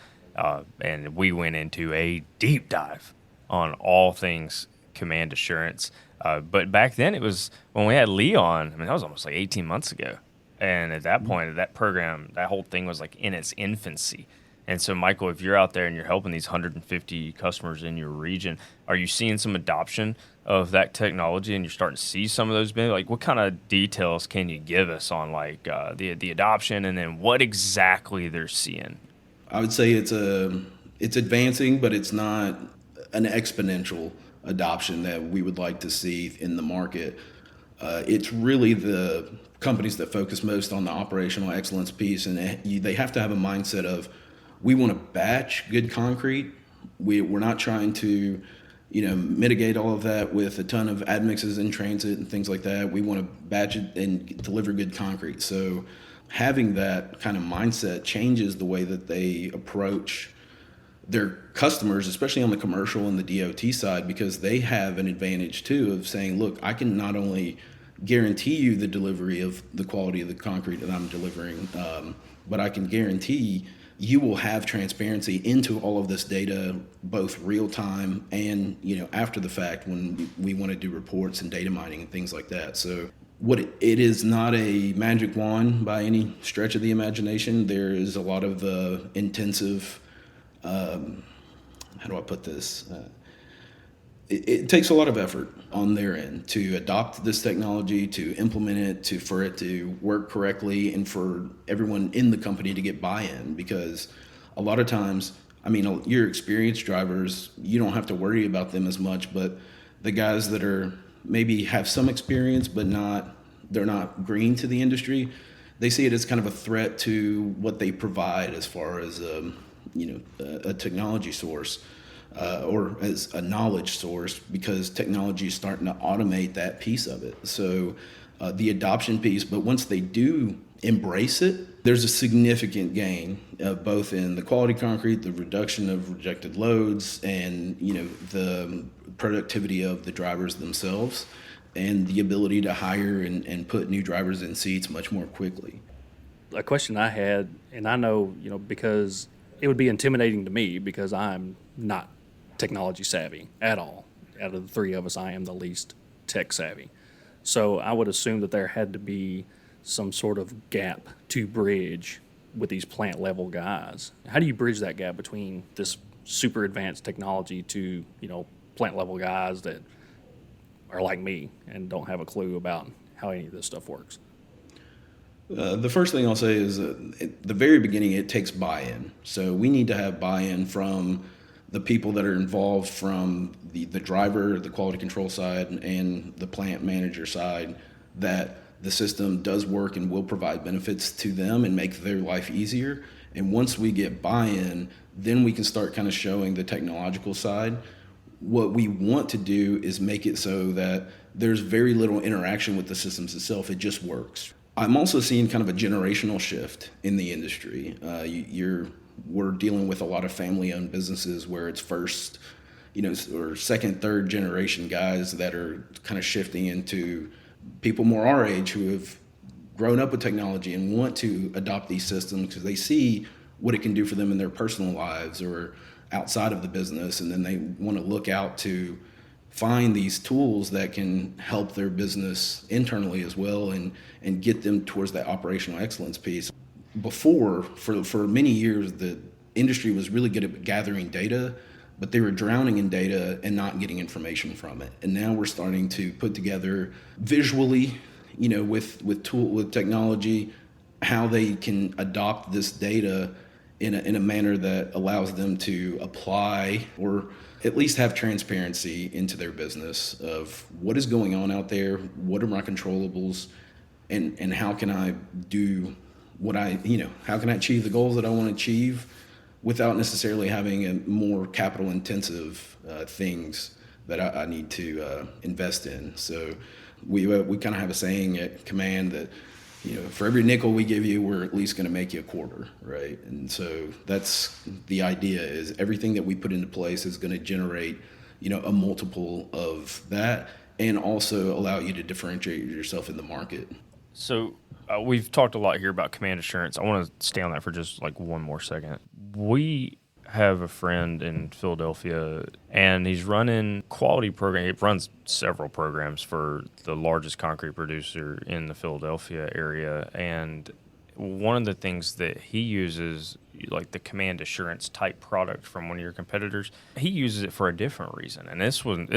and we went into a deep dive on all things command assurance. But back then, it was when we had Leon. I mean, that was almost like 18 months ago. And at that point, that program, that whole thing was like in its infancy. And so, Michael, if you're out there and you're helping these 150 customers in your region, are you seeing some adoption of that technology and you're starting to see some of those? Like, what kind of details can you give us on like the adoption and then what exactly they're seeing? I would say it's advancing, but it's not an exponential adoption that we would like to see in the market. It's really the companies that focus most on the operational excellence piece, and they have to have a mindset of, we want to batch good concrete. We're not trying to, mitigate all of that with a ton of admixes in transit and things like that. We want to batch it and deliver good concrete. So having that kind of mindset changes the way that they approach their customers, especially on the commercial and the DOT side, because they have an advantage too of saying, look, I can not only guarantee you the delivery of the quality of the concrete that I'm delivering, but I can guarantee you will have transparency into all of this data, both real time and after the fact when we want to do reports and data mining and things like that. So it is not a magic wand by any stretch of the imagination. There is a lot of intensive, how do I put this? It takes a lot of effort on their end to adopt this technology, to implement it, for it to work correctly, and for everyone in the company to get buy-in. Because a lot of times, your experienced drivers, you don't have to worry about them as much, but the guys that are maybe have some experience but they're not green to the industry, they see it as kind of a threat to what they provide as far as a technology source. Or as a knowledge source, because technology is starting to automate that piece of it. So the adoption piece, but once they do embrace it, there's a significant gain, both in the quality concrete, the reduction of rejected loads, and the productivity of the drivers themselves, and the ability to hire and put new drivers in seats much more quickly. A question I had, and I know, because it would be intimidating to me because I'm not technology savvy at all. Out of the three of us, I am the least tech savvy. So I would assume that there had to be some sort of gap to bridge with these plant level guys. How do you bridge that gap between this super advanced technology to, plant level guys that are like me and don't have a clue about how any of this stuff works? The first thing I'll say is at the very beginning, it takes buy-in. So we need to have buy-in from the people that are involved, from the driver, the quality control side, and the plant manager side, that the system does work and will provide benefits to them and make their life easier. And once we get buy-in, then we can start kind of showing the technological side. What we want to do is make it so that there's very little interaction with the systems itself. It just works. I'm also seeing kind of a generational shift in the industry. We're dealing with a lot of family-owned businesses where it's first, or second, third generation guys that are kind of shifting into people more our age who have grown up with technology and want to adopt these systems because they see what it can do for them in their personal lives or outside of the business, and then they want to look out to find these tools that can help their business internally as well and get them towards that operational excellence piece. Before, for many years, the industry was really good at gathering data, but they were drowning in data and not getting information from it. And now we're starting to put together visually, with technology, how they can adopt this data in a manner that allows them to apply or at least have transparency into their business of what is going on out there, what are my controllables, and how can I do how can I achieve the goals that I want to achieve without necessarily having a more capital intensive things that I need to invest in. So we kind of have a saying at Command that, for every nickel we give you, we're at least going to make you a quarter, right? And so that's the idea, is everything that we put into place is going to generate, a multiple of that, and also allow you to differentiate yourself in the market. So we've talked a lot here about command assurance. I want to stay on that for just like one more second. We have a friend in Philadelphia, and he's running quality program. He runs several programs for the largest concrete producer in the Philadelphia area. And one of the things that he uses, like the Command Assurance type product from one of your competitors, he uses it for a different reason. And this was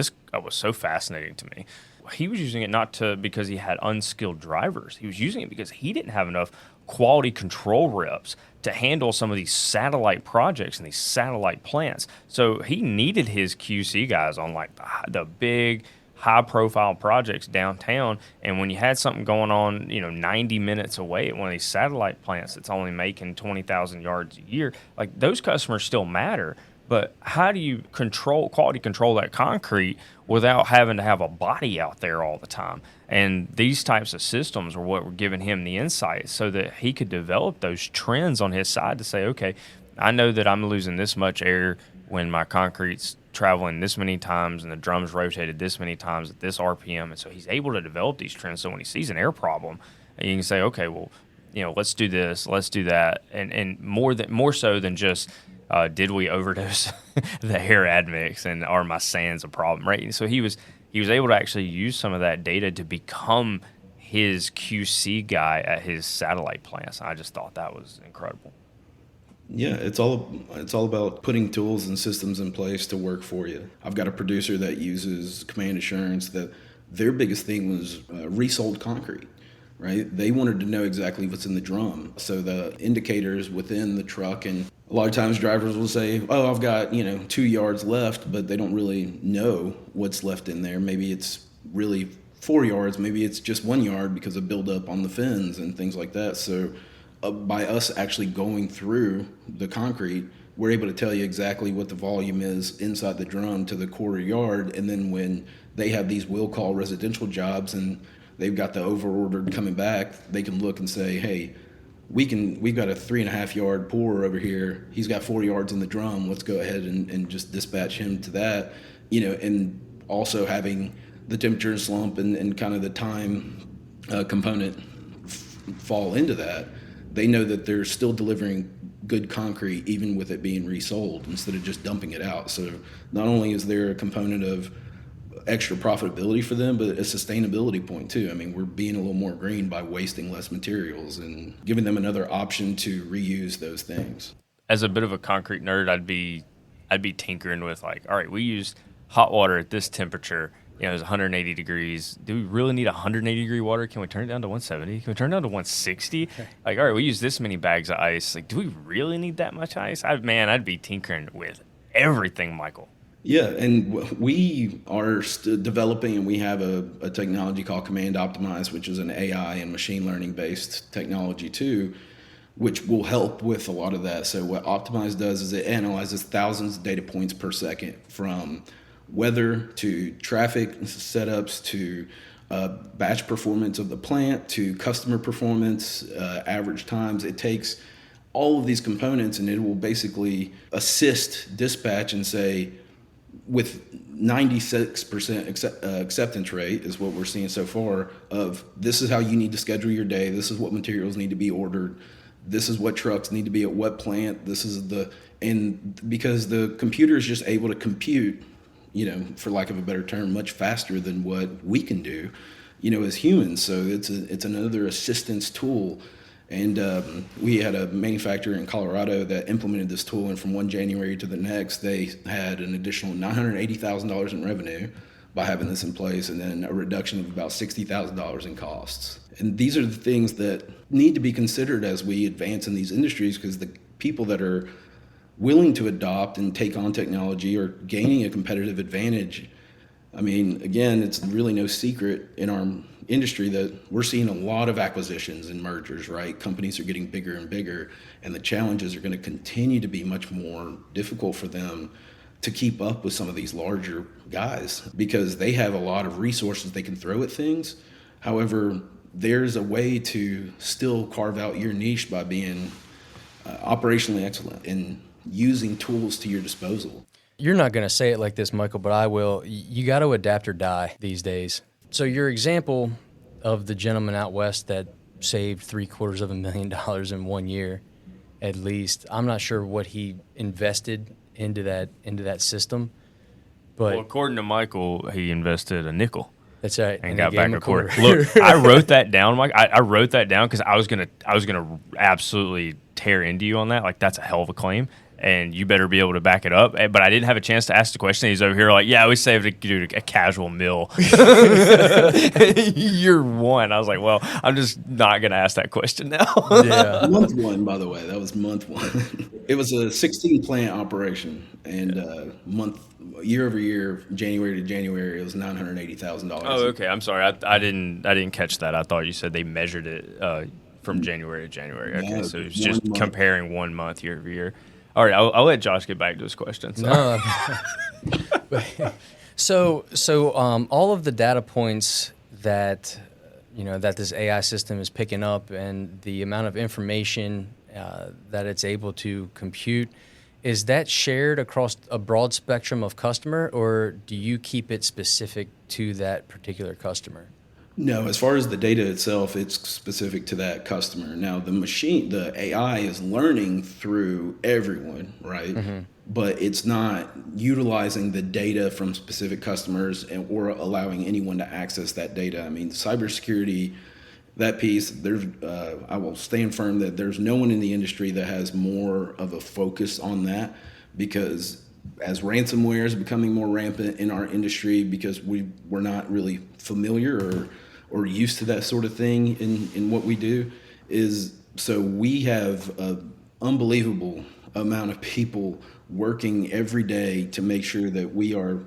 so fascinating to me. He was using it not because he had unskilled drivers. He was using it because he didn't have enough quality control reps to handle some of these satellite projects and these satellite plants. So he needed his QC guys on like the big high-profile projects downtown. And when you had something going on, 90 minutes away at one of these satellite plants that's only making 20,000 yards a year, like those customers still matter. But how do you quality control that concrete without having to have a body out there all the time? And these types of systems were what were giving him the insight so that he could develop those trends on his side to say, okay, I know that I'm losing this much air when my concrete's traveling this many times and the drum's rotated this many times at this RPM. And so he's able to develop these trends. So when he sees an air problem, you can say, okay, well, let's do this, let's do that. And more so than just, did we overdose the hair admix and are my sands a problem, right? And so he was able to actually use some of that data to become his QC guy at his satellite plants. I just thought that was incredible. Yeah, it's all about putting tools and systems in place to work for you. I've got a producer that uses Command Assurance that their biggest thing was resold concrete. Right? They wanted to know exactly what's in the drum. So the indicators within the truck, and a lot of times drivers will say, oh, I've got, 2 yards left, but they don't really know what's left in there. Maybe it's really 4 yards, maybe it's just 1 yard because of buildup on the fins and things like that. So by us actually going through the concrete, we're able to tell you exactly what the volume is inside the drum to the quarter yard. And then when they have these will call residential jobs and they've got the overordered coming back, they can look and say, hey, we've got a 3.5 yard pour over here. He's got 4 yards in the drum. Let's go ahead and just dispatch him to that, and also having the temperature slump and kind of the time component fall into that. They know that they're still delivering good concrete even with it being resold instead of just dumping it out. So not only is there a component of extra profitability for them, but a sustainability point too. I mean, we're being a little more green by wasting less materials and giving them another option to reuse those things. As a bit of a concrete nerd, I'd be tinkering with like, all right, we used hot water at this temperature. It was 180 degrees. Do we really need 180 degree water? Can we turn it down to 170? Can we turn it down to 160? Like, all right, we use this many bags of ice. Like, do we really need that much ice? I'd be tinkering with everything, Michael. Yeah, and we are developing, and we have a technology called Command Optimize, which is an AI and machine learning based technology too, which will help with a lot of that. So what Optimize does is it analyzes thousands of data points per second, from weather to traffic setups to batch performance of the plant to customer performance, average times. It takes all of these components and it will basically assist dispatch and say, with 96% acceptance rate is what we're seeing so far, of this is how you need to schedule your day, this is what materials need to be ordered, this is what trucks need to be at what plant, and because the computer is just able to compute, for lack of a better term, much faster than what we can do, as humans. So it's another assistance tool. And we had a manufacturer in Colorado that implemented this tool, and from 1 January to the next, they had an additional $980,000 in revenue by having this in place, and then a reduction of about $60,000 in costs. And these are the things that need to be considered as we advance in these industries, because the people that are willing to adopt and take on technology are gaining a competitive advantage. I mean, again, it's really no secret in our industry that we're seeing a lot of acquisitions and mergers, right? Companies are getting bigger and bigger, and the challenges are going to continue to be much more difficult for them to keep up with some of these larger guys because they have a lot of resources they can throw at things. However, there's a way to still carve out your niche by being operationally excellent and using tools to your disposal. You're not going to say it like this, Michael, but I will. You got to adapt or die these days. So your example of the gentleman out west that saved $750,000 in 1 year, at least. I'm not sure what he invested into that system, but Well, according to Michael, he invested a nickel that's right. and he got gave back him a quarter. Look, I wrote that down, Mike. I wrote that down because I was gonna absolutely tear into you on that. Like, that's a hell of a claim, and you better be able to back it up. But I didn't have a chance to ask the question. He's over here like, yeah, we saved a casual meal. Year one. I was like, well, I'm just not gonna ask that question now. Yeah. Month one, by the way, that was month one. It was a 16 plant operation, and year over year, January to January, it was $980,000. Oh, okay. I'm sorry. I didn't catch that. I thought you said they measured it from January to January. Okay, No, so it's one just month. comparing 1 month year over year. All right, I'll let Josh get back to his question. So. No. So all of the data points that that this AI system is picking up, and the amount of information that it's able to compute, is that shared across a broad spectrum of customer, or do you keep it specific to that particular customer? No, as far as the data itself, it's specific to that customer. Now, the AI is learning through everyone, right? But it's not utilizing the data from specific customers or allowing anyone to access that data. I mean, cybersecurity, that piece, I will stand firm that there's no one in the industry that has more of a focus on that, because as ransomware is becoming more rampant in our industry, because we're not really familiar or used to that sort of thing in what we do, so we have an unbelievable amount of people working every day to make sure that we are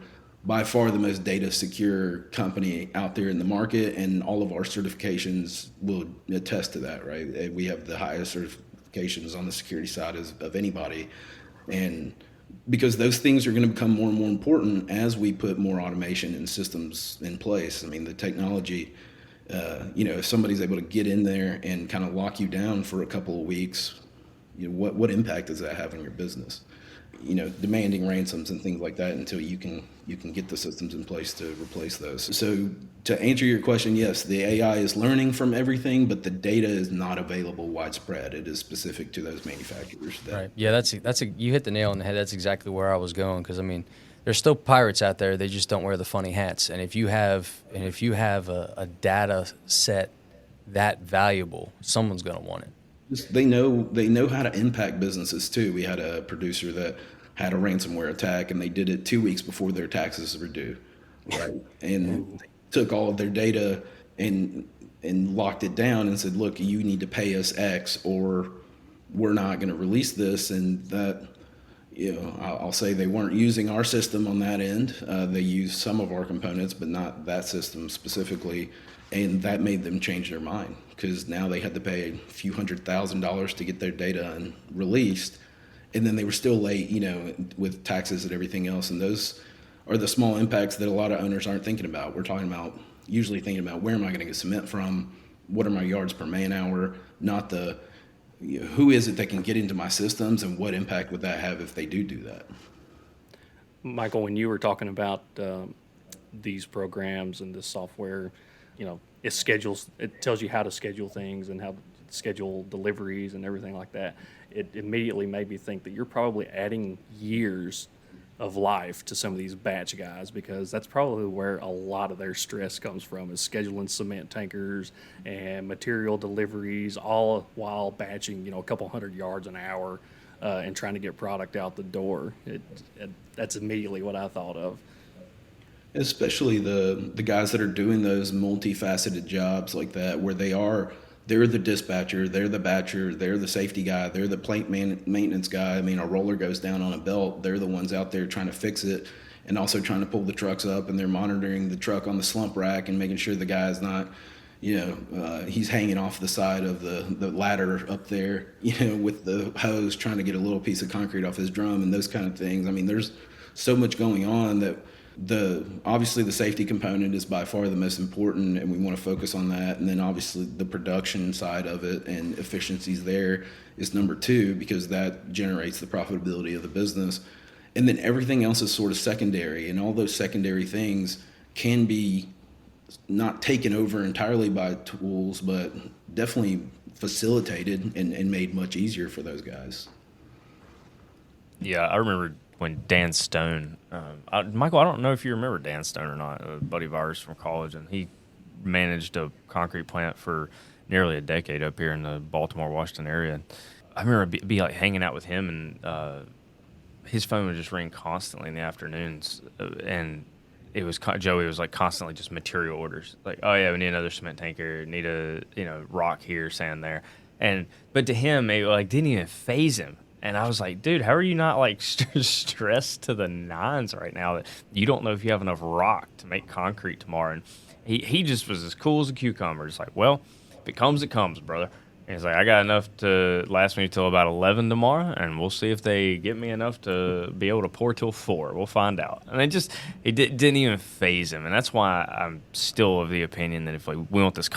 by far the most data secure company out there in the market, and all of our certifications will attest to that, right? We have the highest certifications on the security side of anybody, and because those things are going to become more and more important as we put more automation and systems in place. I mean, the technology, if somebody's able to get in there and kind of lock you down for a couple of weeks, what impact does that have on your business? Demanding ransoms and things like that until you can get the systems in place to replace those. So to answer your question, yes, the AI is learning from everything, but the data is not available widespread. It is specific to those manufacturers. Right. Yeah, you hit the nail on the head. That's exactly where I was going, because I mean, there's still pirates out there. They just don't wear the funny hats. And if you have a data set that valuable, someone's going to want it. They know how to impact businesses too. We had a producer that had a ransomware attack, and they did it 2 weeks before their taxes were due, right? And they took all of their data and locked it down and said, look, you need to pay us X or we're not going to release this. And that, I'll say they weren't using our system on that end. They used some of our components, but not that system specifically. And that made them change their mind, because now they had to pay a few $100,000 to get their data released. And then they were still late, with taxes and everything else. And those are the small impacts that a lot of owners aren't thinking about. We're usually thinking about, where am I going to get cement from? What are my yards per man hour? Not who is it that can get into my systems, and what impact would that have if they do that? Michael, when you were talking about these programs and this software, it tells you how to schedule things and how to schedule deliveries and everything like that. It immediately made me think that you're probably adding years of life to some of these batch guys, because that's probably where a lot of their stress comes from, is scheduling cement tankers and material deliveries, all while batching, a couple hundred yards an hour and trying to get product out the door. That's immediately what I thought of. Especially the guys that are doing those multifaceted jobs like that, where they're the dispatcher, they're the batcher, they're the safety guy, they're the plant maintenance guy. I mean, a roller goes down on a belt, they're the ones out there trying to fix it, and also trying to pull the trucks up, and they're monitoring the truck on the slump rack and making sure the guy's not, he's hanging off the side of the ladder up there, with the hose, trying to get a little piece of concrete off his drum and those kind of things. I mean, there's so much going on that obviously the safety component is by far the most important, and we want to focus on that. And then obviously the production side of it and efficiencies there is number two, because that generates the profitability of the business. And then everything else is sort of secondary, and all those secondary things can be not taken over entirely by tools, but definitely facilitated and made much easier for those guys. Yeah, I remember when Dan Stone, Michael, I don't know if you remember Dan Stone or not, a buddy of ours from college, and he managed a concrete plant for nearly a decade up here in the Baltimore, Washington area. I remember be like hanging out with him, and his phone would just ring constantly in the afternoons, and it was Joey was like constantly just material orders, like, oh yeah, we need another cement tanker, need a rock here, sand there, but to him it like didn't even faze him. And I was like, dude, how are you not like stressed to the nines right now that you don't know if you have enough rock to make concrete tomorrow? And he just was as cool as a cucumber. It's like, well, if it comes, brother. And he's like, I got enough to last me till about 11 tomorrow, and we'll see if they get me enough to be able to pour till 4. We'll find out. And it didn't even faze him. And that's why I'm still of the opinion that if we want this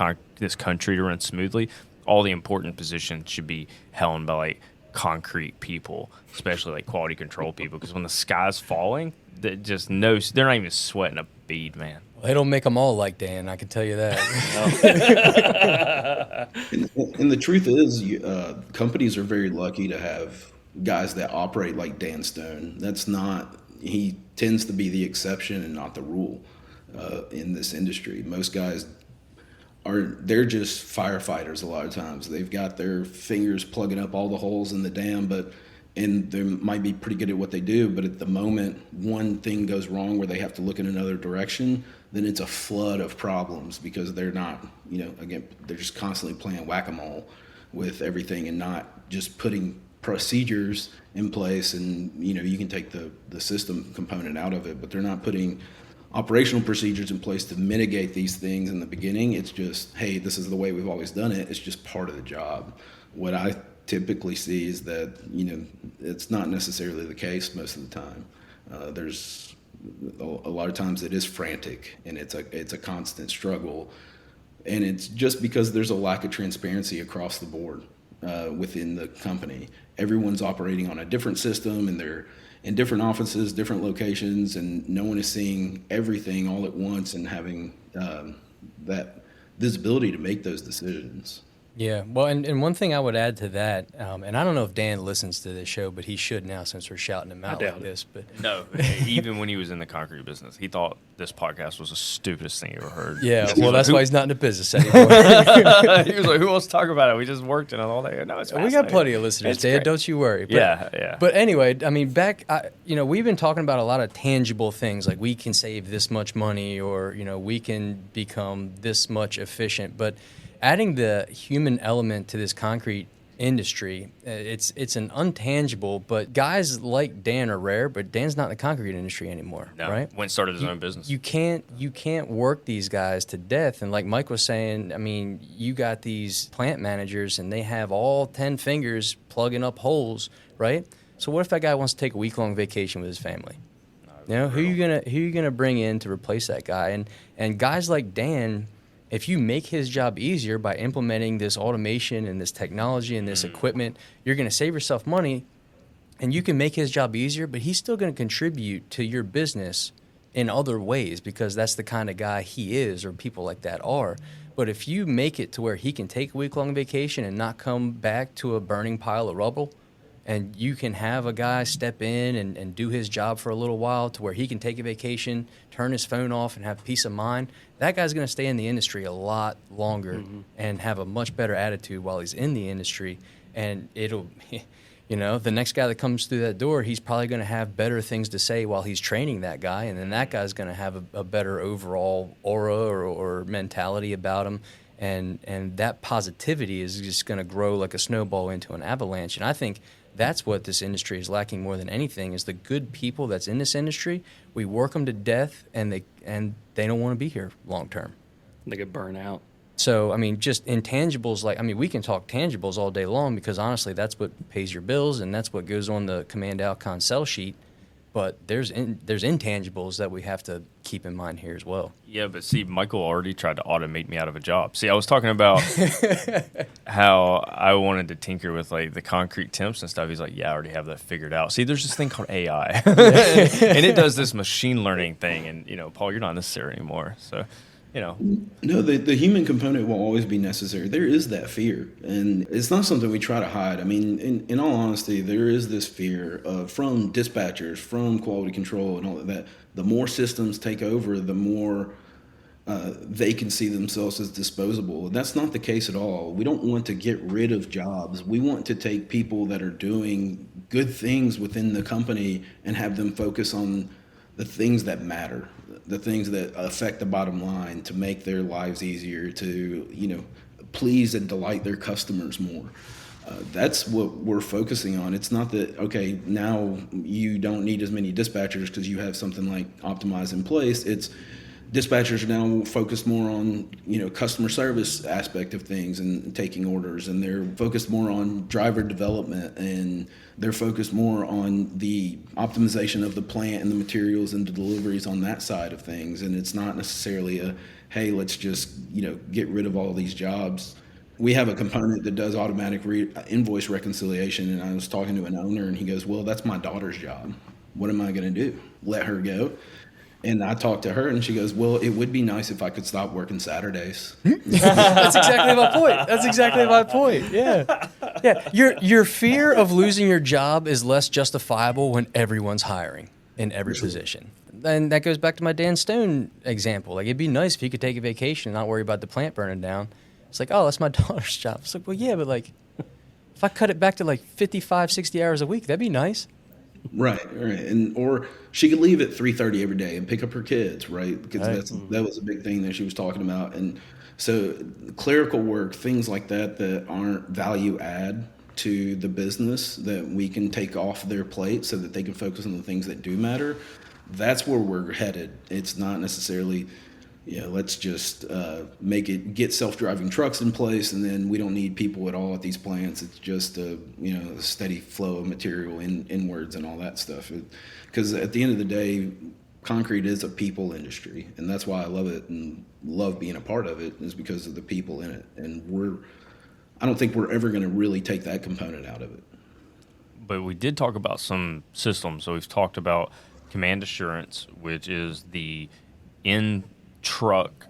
country to run smoothly, all the important positions should be held by like concrete people, especially like quality control people, because when the sky's falling, they're not even sweating a bead, man. Well, they don't make them all like Dan, I can tell you that. And the truth is, companies are very lucky to have guys that operate like Dan Stone. He tends to be the exception and not the rule in this industry. Most guys they're just firefighters a lot of times. They've got their fingers plugging up all the holes in the dam, and they might be pretty good at what they do, but at the moment one thing goes wrong where they have to look in another direction, then it's a flood of problems because they're not, again, they're just constantly playing whack-a-mole with everything and not just putting procedures in place. And, you can take the system component out of it, but they're not putting operational procedures in place to mitigate these things in the beginning. It's just, hey, this is the way we've always done it. It's just part of the job. What I typically see is that, it's not necessarily the case most of the time. There's a lot of times it is frantic and it's a constant struggle. And it's just because there's a lack of transparency across the board within the company. Everyone's operating on a different system, and they're in different offices, different locations, and no one is seeing everything all at once and having that visibility to make those decisions. Yeah, well, and one thing I would add to that, and I don't know if Dan listens to this show, but he should now since we're shouting him out like this. But no, even when he was in the concrete business, he thought this podcast was the stupidest thing he ever heard. Yeah, well, that's why he's not in the business anymore. He was like, "Who wants to talk about it? We just worked in it all day." No, it's we got plenty of listeners, Dan. Don't you worry. But, yeah. But anyway, I mean, we've been talking about a lot of tangible things, like we can save this much money, or we can become this much efficient, but adding the human element to this concrete industry, it's an untangible, but guys like Dan are rare, but Dan's not in the concrete industry anymore, right? Went started his own business. You can't work these guys to death. And like Mike was saying, I mean, you got these plant managers and they have all 10 fingers plugging up holes, right? So what if that guy wants to take a week-long vacation with his family? Who you gonna bring in to replace that guy? And guys like Dan, if you make his job easier by implementing this automation and this technology and this equipment, you're going to save yourself money, and you can make his job easier, but he's still going to contribute to your business in other ways because that's the kind of guy he is, or people like that are. But if you make it to where he can take a week-long vacation and not come back to a burning pile of rubble, and you can have a guy step in and do his job for a little while to where he can take a vacation, turn his phone off, and have peace of mind, that guy's going to stay in the industry a lot longer and have a much better attitude while he's in the industry. And it'll, the next guy that comes through that door, he's probably going to have better things to say while he's training that guy. And then that guy's going to have a better overall aura or mentality about him. And that positivity is just going to grow like a snowball into an avalanche. And I think that's what this industry is lacking more than anything, is the good people that's in this industry. We work them to death, and they don't want to be here long term. They get burned out. So, I mean, just intangibles, we can talk tangibles all day long because, honestly, that's what pays your bills and that's what goes on the Command Alcon sell sheet. But there's intangibles that we have to keep in mind here as well. Yeah, but see, Michael already tried to automate me out of a job. See, I was talking about how I wanted to tinker with like the concrete temps and stuff. He's like, yeah, I already have that figured out. See, there's this thing called AI, and it does this machine learning thing. And Paul, you're not necessary anymore. So, No, the human component will always be necessary. There is that fear, and it's not something we try to hide. I mean, in all honesty, there is this fear from dispatchers, from quality control, and all of that. The more systems take over, the more they can see themselves as disposable. And that's not the case at all. We don't want to get rid of jobs. We want to take people that are doing good things within the company and have them focus on the things that matter, the things that affect the bottom line, to make their lives easier, to please and delight their customers more. That's what we're focusing on. It's not that, okay, now you don't need as many dispatchers because you have something like Optimize in place. It's dispatchers are now focused more on customer service aspect of things and taking orders, and they're focused more on driver development, and they're focused more on the optimization of the plant and the materials and the deliveries on that side of things. And it's not necessarily a, hey, let's just get rid of all these jobs. We have a component that does automatic invoice reconciliation, and I was talking to an owner, and he goes, well, that's my daughter's job. What am I going to do? Let her go? And I talked to her, and she goes, well, it would be nice if I could stop working Saturdays. That's exactly my point. Yeah. Your fear of losing your job is less justifiable when everyone's hiring in every position. And that goes back to my Dan Stone example. Like, it'd be nice if you could take a vacation and not worry about the plant burning down. It's like, oh, that's my daughter's job. It's like, well, yeah, but like, if I cut it back to like 55, 60 hours a week, that'd be nice. Right. And or she could leave at 3:30 every day and pick up her kids, right? Because that was a big thing that she was talking about. And so clerical work, things like that aren't value add to the business, that we can take off their plate so that they can focus on the things that do matter. That's where we're headed. It's not necessarily, let's just get self-driving trucks in place, and then we don't need people at all at these plants. It's just a steady flow of material inwards and all that stuff. Because at the end of the day, concrete is a people industry, and that's why I love it and love being a part of it, is because of the people in it. And I don't think we're ever going to really take that component out of it. But we did talk about some systems. So we've talked about Command Assurance, which is the in-truck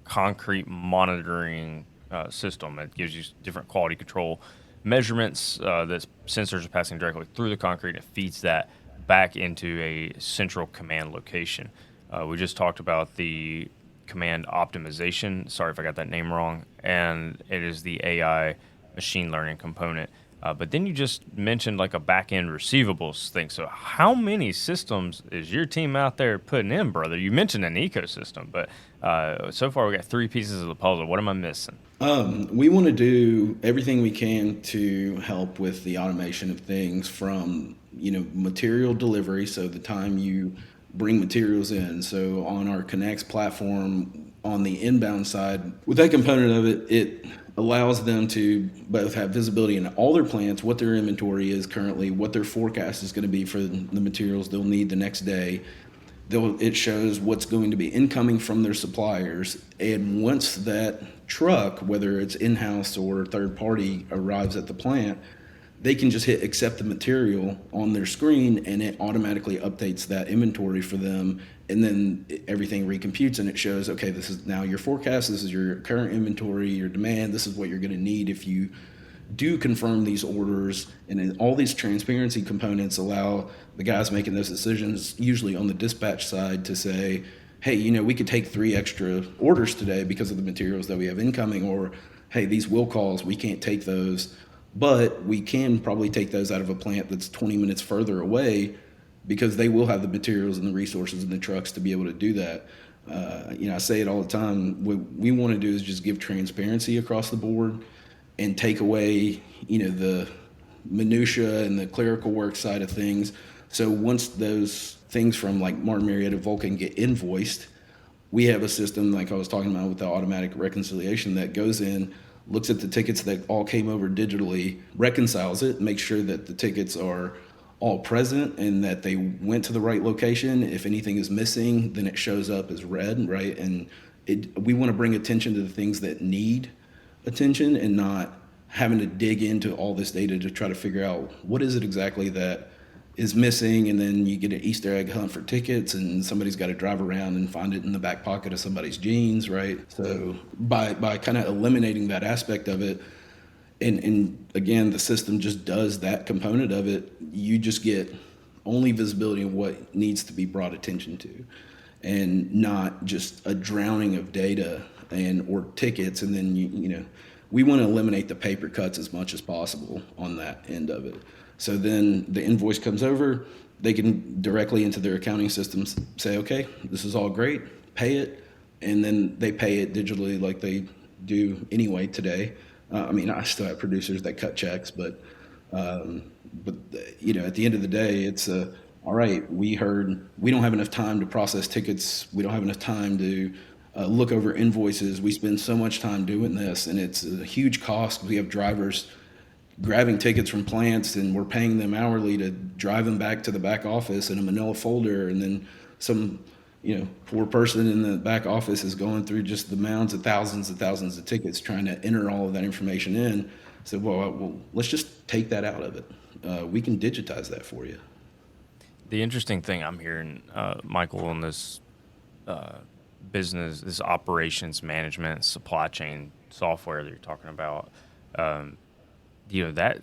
concrete monitoring system. It gives you different quality control measurements that sensors are passing directly through the concrete. It feeds that back into a central command location. We just talked about the command optimization. Sorry if I got that name wrong. And it is the AI machine learning component. But then you just mentioned like a back-end receivables thing. So how many systems is your team out there putting in, brother? You mentioned an ecosystem, but so far we got 3 pieces of the puzzle. What am I missing? We want to do everything we can to help with the automation of things, from material delivery, so the time you bring materials in. So on our Connects platform, on the inbound side, with that component of it, it allows them to both have visibility in all their plants, what their inventory is currently, what their forecast is going to be for the materials they'll need the next day. It shows what's going to be incoming from their suppliers. And once that truck, whether it's in-house or third party, arrives at the plant, they can just hit accept the material on their screen, and it automatically updates that inventory for them. And then everything recomputes, and it shows, okay, this is now your forecast, this is your current inventory, your demand, this is what you're going to need if you do confirm these orders. And then all these transparency components allow the guys making those decisions, usually on the dispatch side, to say, hey, we could take 3 extra orders today because of the materials that we have incoming, or hey, these will calls, we can't take those, but we can probably take those out of a plant that's 20 minutes further away, because they will have the materials and the resources and the trucks to be able to do that. I say it all the time. What we want to do is just give transparency across the board and take away, the minutia and the clerical work side of things. So once those things from like Martin Marietta Vulcan get invoiced, we have a system like I was talking about with the automatic reconciliation that goes in, looks at the tickets that all came over digitally, reconciles it, makes sure that the tickets are all present and that they went to the right location. If anything is missing, then it shows up as red, right? And we want to bring attention to the things that need attention, and not having to dig into all this data to try to figure out what is it exactly that is missing, and then you get an Easter egg hunt for tickets, and somebody's got to drive around and find it in the back pocket of somebody's jeans, right? So by kind of eliminating that aspect of it, and again, the system just does that component of it, you just get only visibility of what needs to be brought attention to, and not just a drowning of data or tickets. And then you know, we want to eliminate the paper cuts as much as possible on that end of it. So then the invoice comes over, they can directly into their accounting systems say, okay, this is all great, pay it, and then they pay it digitally like they do anyway today. I mean, I still have producers that cut checks, but you know, at the end of the day, it's all right. We heard we don't have enough time to process tickets. We don't have enough time to look over invoices. We spend so much time doing this, and it's a huge cost. We have drivers grabbing tickets from plants, and we're paying them hourly to drive them back to the back office in a manila folder, and then some, you know, poor person in the back office is going through just the mounds of thousands of tickets trying to enter all of that information in. So, well, let's just take that out of it. We can digitize that for you. The interesting thing I'm hearing, Michael, on this business, this operations management, supply chain software that you're talking about, you know, that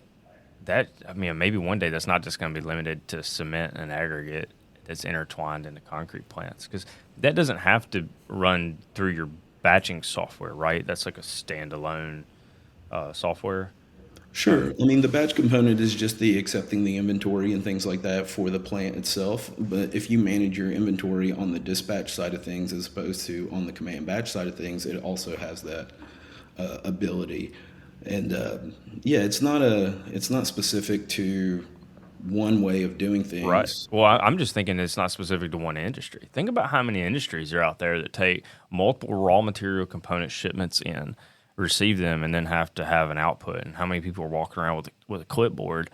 I mean, maybe one day that's not just going to be limited to cement and aggregate that's intertwined into concrete plants, because that doesn't have to run through your batching software, right? That's like a standalone software. Sure. I mean, the batch component is just the accepting the inventory and things like that for the plant itself. But if you manage your inventory on the dispatch side of things as opposed to on the command batch side of things, it also has that ability. And yeah, it's not specific to one way of doing things. Right. Well, I'm just thinking it's not specific to one industry. Think about how many industries are out there that take multiple raw material component shipments in, receive them, and then have to have an output. And how many people are walking around with a clipboard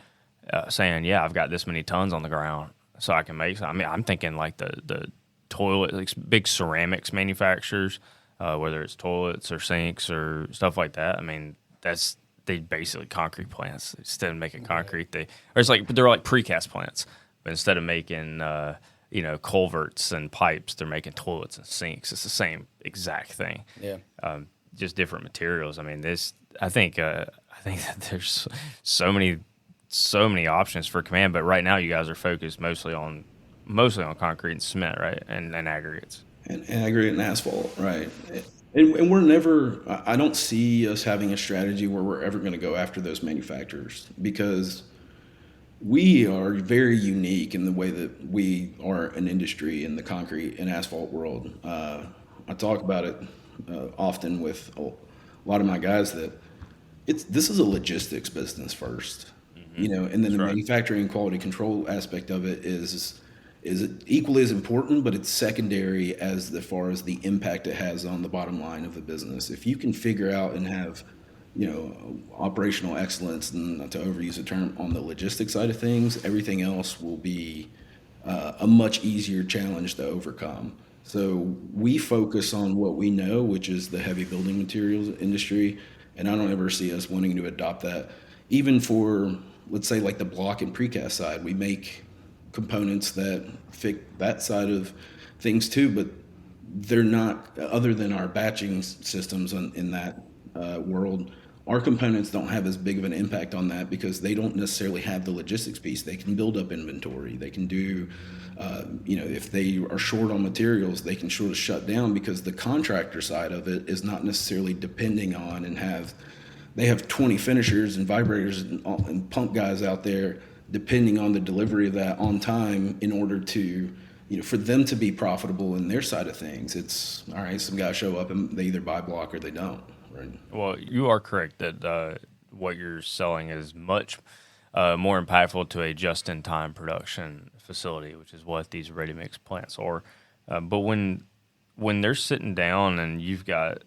saying, "Yeah, I've got this many tons on the ground, so I can make." I mean, I'm thinking like the toilet, like big ceramics manufacturers, whether it's toilets or sinks or stuff like that. I mean, they basically concrete plants. Instead of making concrete, they're like precast plants, but instead of making you know, culverts and pipes, they're making toilets and sinks. It's the same exact thing. Yeah. Just different materials. I mean, I think that there's so many options for command, but right now you guys are focused mostly on concrete and cement, right, and aggregates. And aggregate and asphalt, right? And we're never. I don't see us having a strategy where we're ever going to go after those manufacturers, because we are very unique in the way that we are an industry in the concrete and asphalt world. I talk about it often with a lot of my guys that this is a logistics business first, you know, and then the manufacturing and quality control aspect of it is equally as important, but it's secondary as far as the impact it has on the bottom line of the business. If you can figure out and have, you know, operational excellence, and not to overuse the term, on the logistics side of things, everything else will be a much easier challenge to overcome. So we focus on what we know, which is the heavy building materials industry, and I don't ever see us wanting to adopt that. Even for, let's say, like the block and precast side, we make components that fit that side of things too, but they're not, other than our batching systems in that world, our components don't have as big of an impact on that because they don't necessarily have the logistics piece. They can build up inventory. They can do, you know, if they are short on materials, they can sort of shut down, because the contractor side of it is not necessarily depending on they have 20 finishers and vibrators and pump guys out there depending on the delivery of that on time in order to, you know, for them to be profitable in their side of things. It's all right, some guys show up and they either buy block or they don't. Right. Well, you are correct that what you're selling is much more impactful to a just-in-time production facility, which is what these ready-mix plants are. But when they're sitting down and you've got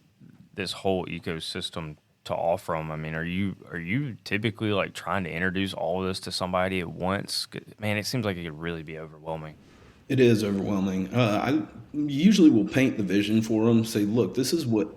this whole ecosystem to offer them, I mean, are you typically like trying to introduce all of this to somebody at once? Man, it seems like it could really be overwhelming. It is overwhelming. I usually will paint the vision for them, say, look, this is what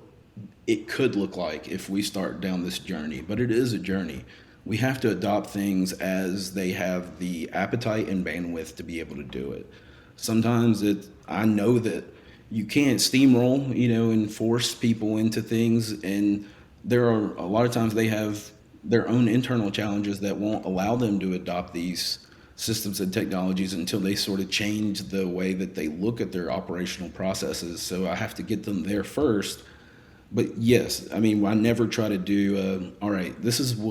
it could look like if we start down this journey, but it is a journey. We have to adopt things as they have the appetite and bandwidth to be able to do it. Sometimes I know that you can't steamroll, and force people into things. And there are a lot of times they have their own internal challenges that won't allow them to adopt these systems and technologies until they sort of change the way that they look at their operational processes. So I have to get them there first. But yes, I never try to do, all right, this is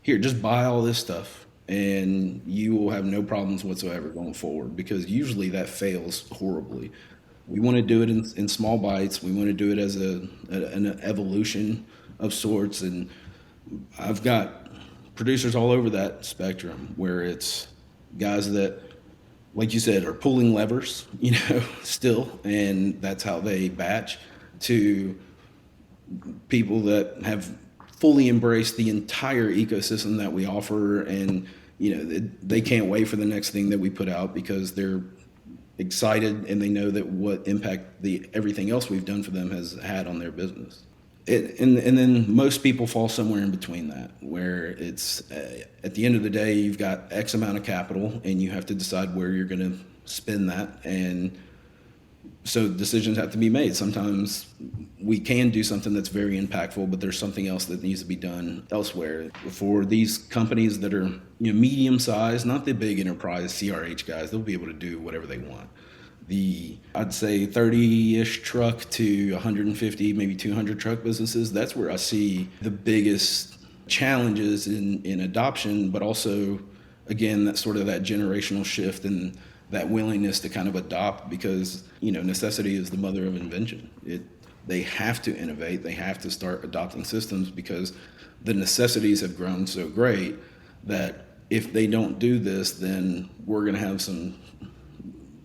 here, just buy all this stuff and you will have no problems whatsoever going forward, because usually that fails horribly. We want to do it in small bites. We want to do it as an evolution of sorts. And I've got producers all over that spectrum where it's guys that, like you said, are pulling levers, still, and that's how they batch, to people that have fully embraced the entire ecosystem that we offer, and they can't wait for the next thing that we put out because they're excited and they know that what impact everything else we've done for them has had on their business. And then most people fall somewhere in between that, where it's at the end of the day, you've got X amount of capital and you have to decide where you're going to spend that. And so decisions have to be made. Sometimes we can do something that's very impactful, but there's something else that needs to be done elsewhere. For these companies that are medium sized, not the big enterprise CRH guys, they'll be able to do whatever they want. I'd say 30-ish truck to 150, maybe 200 truck businesses, that's where I see the biggest challenges in adoption, but also, again, that sort of that generational shift and that willingness to kind of adopt, because, necessity is the mother of invention. They have to innovate. They have to start adopting systems because the necessities have grown so great that if they don't do this, then we're going to have some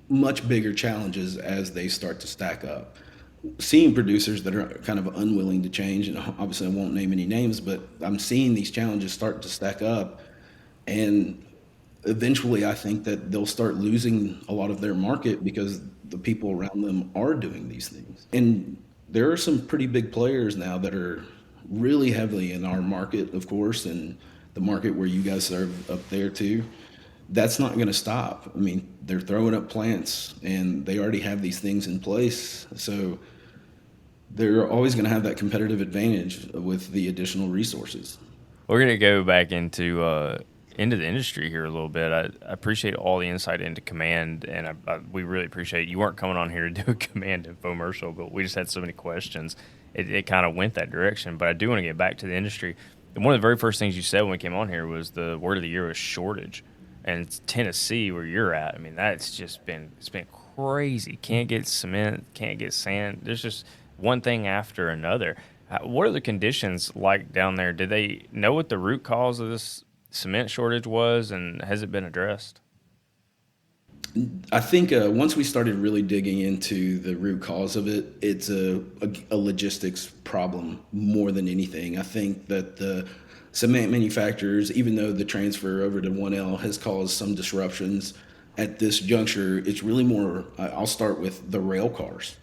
much bigger challenges as they start to stack up. Seeing producers that are kind of unwilling to change, and obviously I won't name any names, but I'm seeing these challenges start to stack up, and eventually I think that they'll start losing a lot of their market because the people around them are doing these things. And there are some pretty big players now that are really heavily in our market, of course, and the market where you guys serve up there too. That's not going to stop. They're throwing up plants and they already have these things in place. So they're always going to have that competitive advantage with the additional resources. We're going to go back into the industry here a little bit. I appreciate all the insight into Command, and we really appreciate you weren't coming on here to do a Command infomercial, but we just had so many questions. It kind of went that direction. But I do want to get back to the industry. And one of the very first things you said when we came on here was the word of the year was shortage. And it's Tennessee, where you're at. That's just been crazy. Can't get cement, can't get sand. There's just one thing after another. What are the conditions like down there? Do they know what the root cause of this cement shortage was, and has it been addressed? I think once we started really digging into the root cause of it, it's a logistics problem more than anything. I think that the cement manufacturers, even though the transfer over to 1L has caused some disruptions at this juncture, it's really more, I'll start with the rail cars.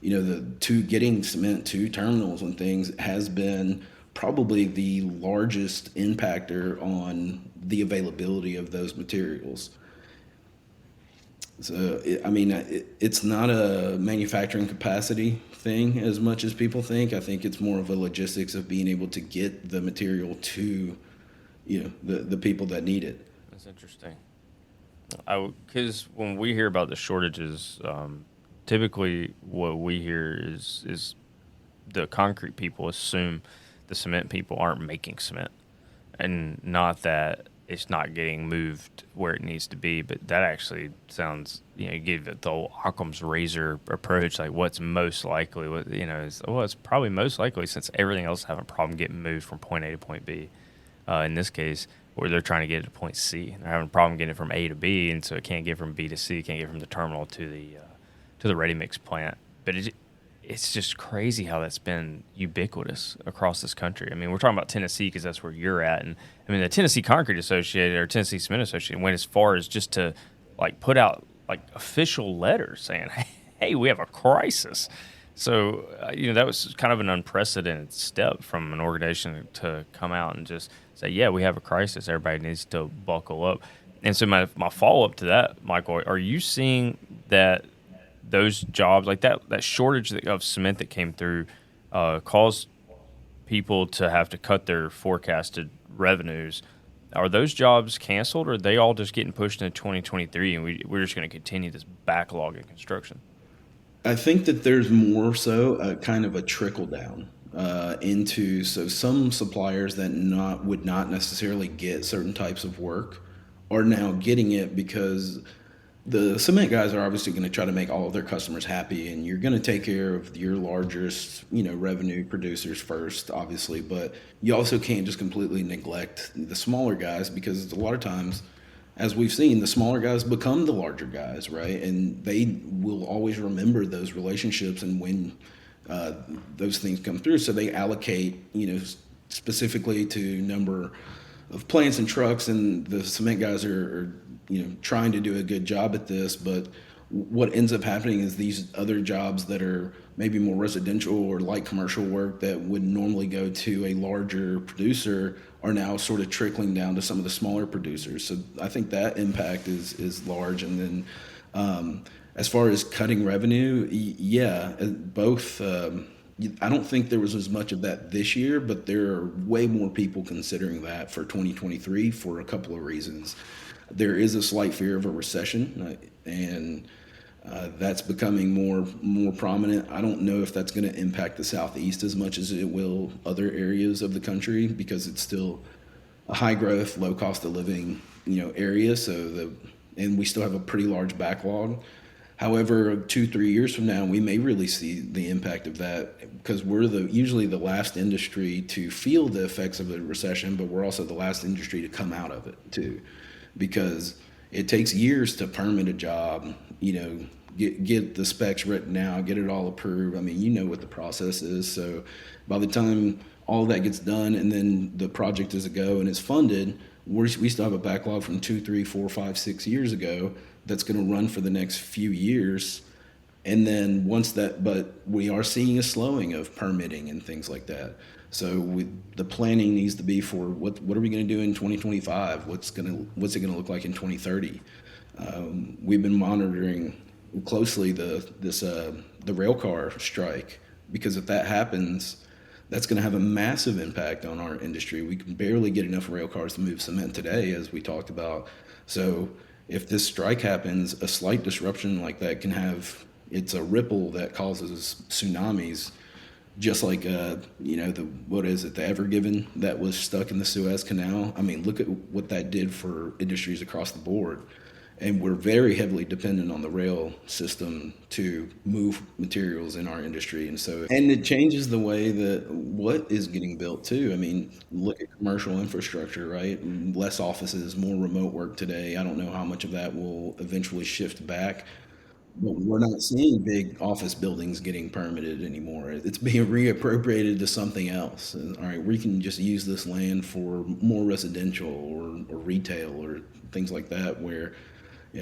Getting cement to terminals and things has been probably the largest impactor on the availability of those materials. So, it's not a manufacturing capacity thing as much as people think. I think it's more of a logistics of being able to get the material to, the people that need it. That's interesting. Because when we hear about the shortages, typically what we hear is the concrete people assume the cement people aren't making cement, and not that it's not getting moved where it needs to be. But that actually sounds, you give it the old Occam's razor approach, like what's most likely, it's probably most likely, since everything else is having a problem getting moved from point A to point B. In this case, where they're trying to get it to point C, they're having a problem getting it from A to B, and so it can't get from B to C, can't get from the terminal to the ready mix plant. But it's just crazy how that's been ubiquitous across this country. We're talking about Tennessee because that's where you're at. And the Tennessee Concrete Association or Tennessee Cement Association went as far as just to put out official letters saying, hey, we have a crisis. So, that was kind of an unprecedented step from an organization to come out and just say, yeah, we have a crisis. Everybody needs to buckle up. And so my follow-up to that, Michael, are you seeing that those jobs, like that shortage of cement that came through caused people to have to cut their forecasted revenues? Are those jobs canceled, or are they all just getting pushed into 2023, and we're just going to continue this backlog in construction? I think that there's more so a kind of a trickle down into some suppliers that would not necessarily get certain types of work are now getting it because the cement guys are obviously going to try to make all of their customers happy, and you're going to take care of your largest, revenue producers first, obviously, but you also can't just completely neglect the smaller guys because a lot of times, as we've seen, the smaller guys become the larger guys, right? And they will always remember those relationships and when those things come through. So they allocate, specifically to number of plants and trucks, and the cement guys are trying to do a good job at this. But what ends up happening is these other jobs that are maybe more residential or light commercial work that would normally go to a larger producer are now sort of trickling down to some of the smaller producers. So I think that impact is large. And then as far as cutting revenue, both. I don't think there was as much of that this year, but there are way more people considering that for 2023 for a couple of reasons. There is a slight fear of a recession, and that's becoming more prominent. I don't know if that's going to impact the Southeast as much as it will other areas of the country because it's still a high growth, low cost of living, area. And we still have a pretty large backlog. However, 2-3 years from now, we may really see the impact of that because we're usually the last industry to feel the effects of a recession, but we're also the last industry to come out of it too, because it takes years to permit a job, get the specs written out, get it all approved. I mean, you know what the process is. So by the time all of that gets done and then the project is a go and it's funded, we still have a backlog from 2, 3, 4, 5, 6 years ago that's going to run for the next few years. And then but we are seeing a slowing of permitting and things like that. So the planning needs to be for what are we going to do in 2025? What's it going to look like in 2030? We've been monitoring closely the rail car strike, because if that happens, that's going to have a massive impact on our industry. We can barely get enough rail cars to move cement today, as we talked about. So if this strike happens, a slight disruption like that it's a ripple that causes tsunamis, just like the Ever Given that was stuck in the Suez Canal. I mean, look at what that did for industries across the board. And we're very heavily dependent on the rail system to move materials in our industry. And it changes the way that what is getting built too. I mean, look at commercial infrastructure, right? Less offices, more remote work today. I don't know how much of that will eventually shift back, but we're not seeing big office buildings getting permitted anymore. It's being reappropriated to something else. And, all right, we can just use this land for more residential or retail or things like that, where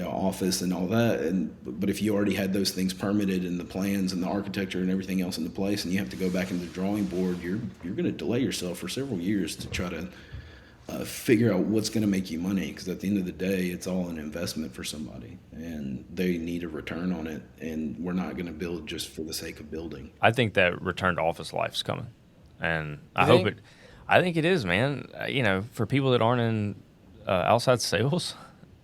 office and all that. But if you already had those things permitted and the plans and the architecture and everything else into place, and you have to go back into the drawing board, you're going to delay yourself for several years to try to figure out what's going to make you money. Because at the end of the day, it's all an investment for somebody, and they need a return on it. And we're not going to build just for the sake of building. I think that return to office life's coming, and I think it is, man. For people that aren't in outside sales.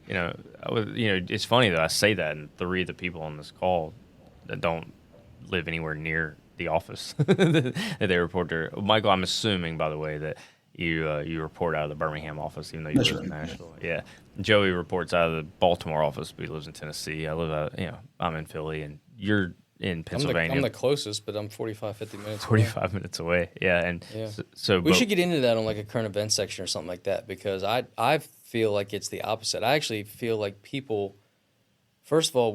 It's funny that I say that, and 3 of the people on this call that don't live anywhere near the office that they report to. Michael, I'm assuming, by the way, that you report out of the Birmingham office, even though you live in Nashville. Yeah. Joey reports out of the Baltimore office, but he lives in Tennessee. I live out, I'm in Philly, and you're in Pennsylvania. I'm the closest, but I'm 45, 50 minutes 45 minutes away. Yeah. And so we should get into that on like a current event section or something like that, because I feel like it's the opposite. I actually feel like people, first of all,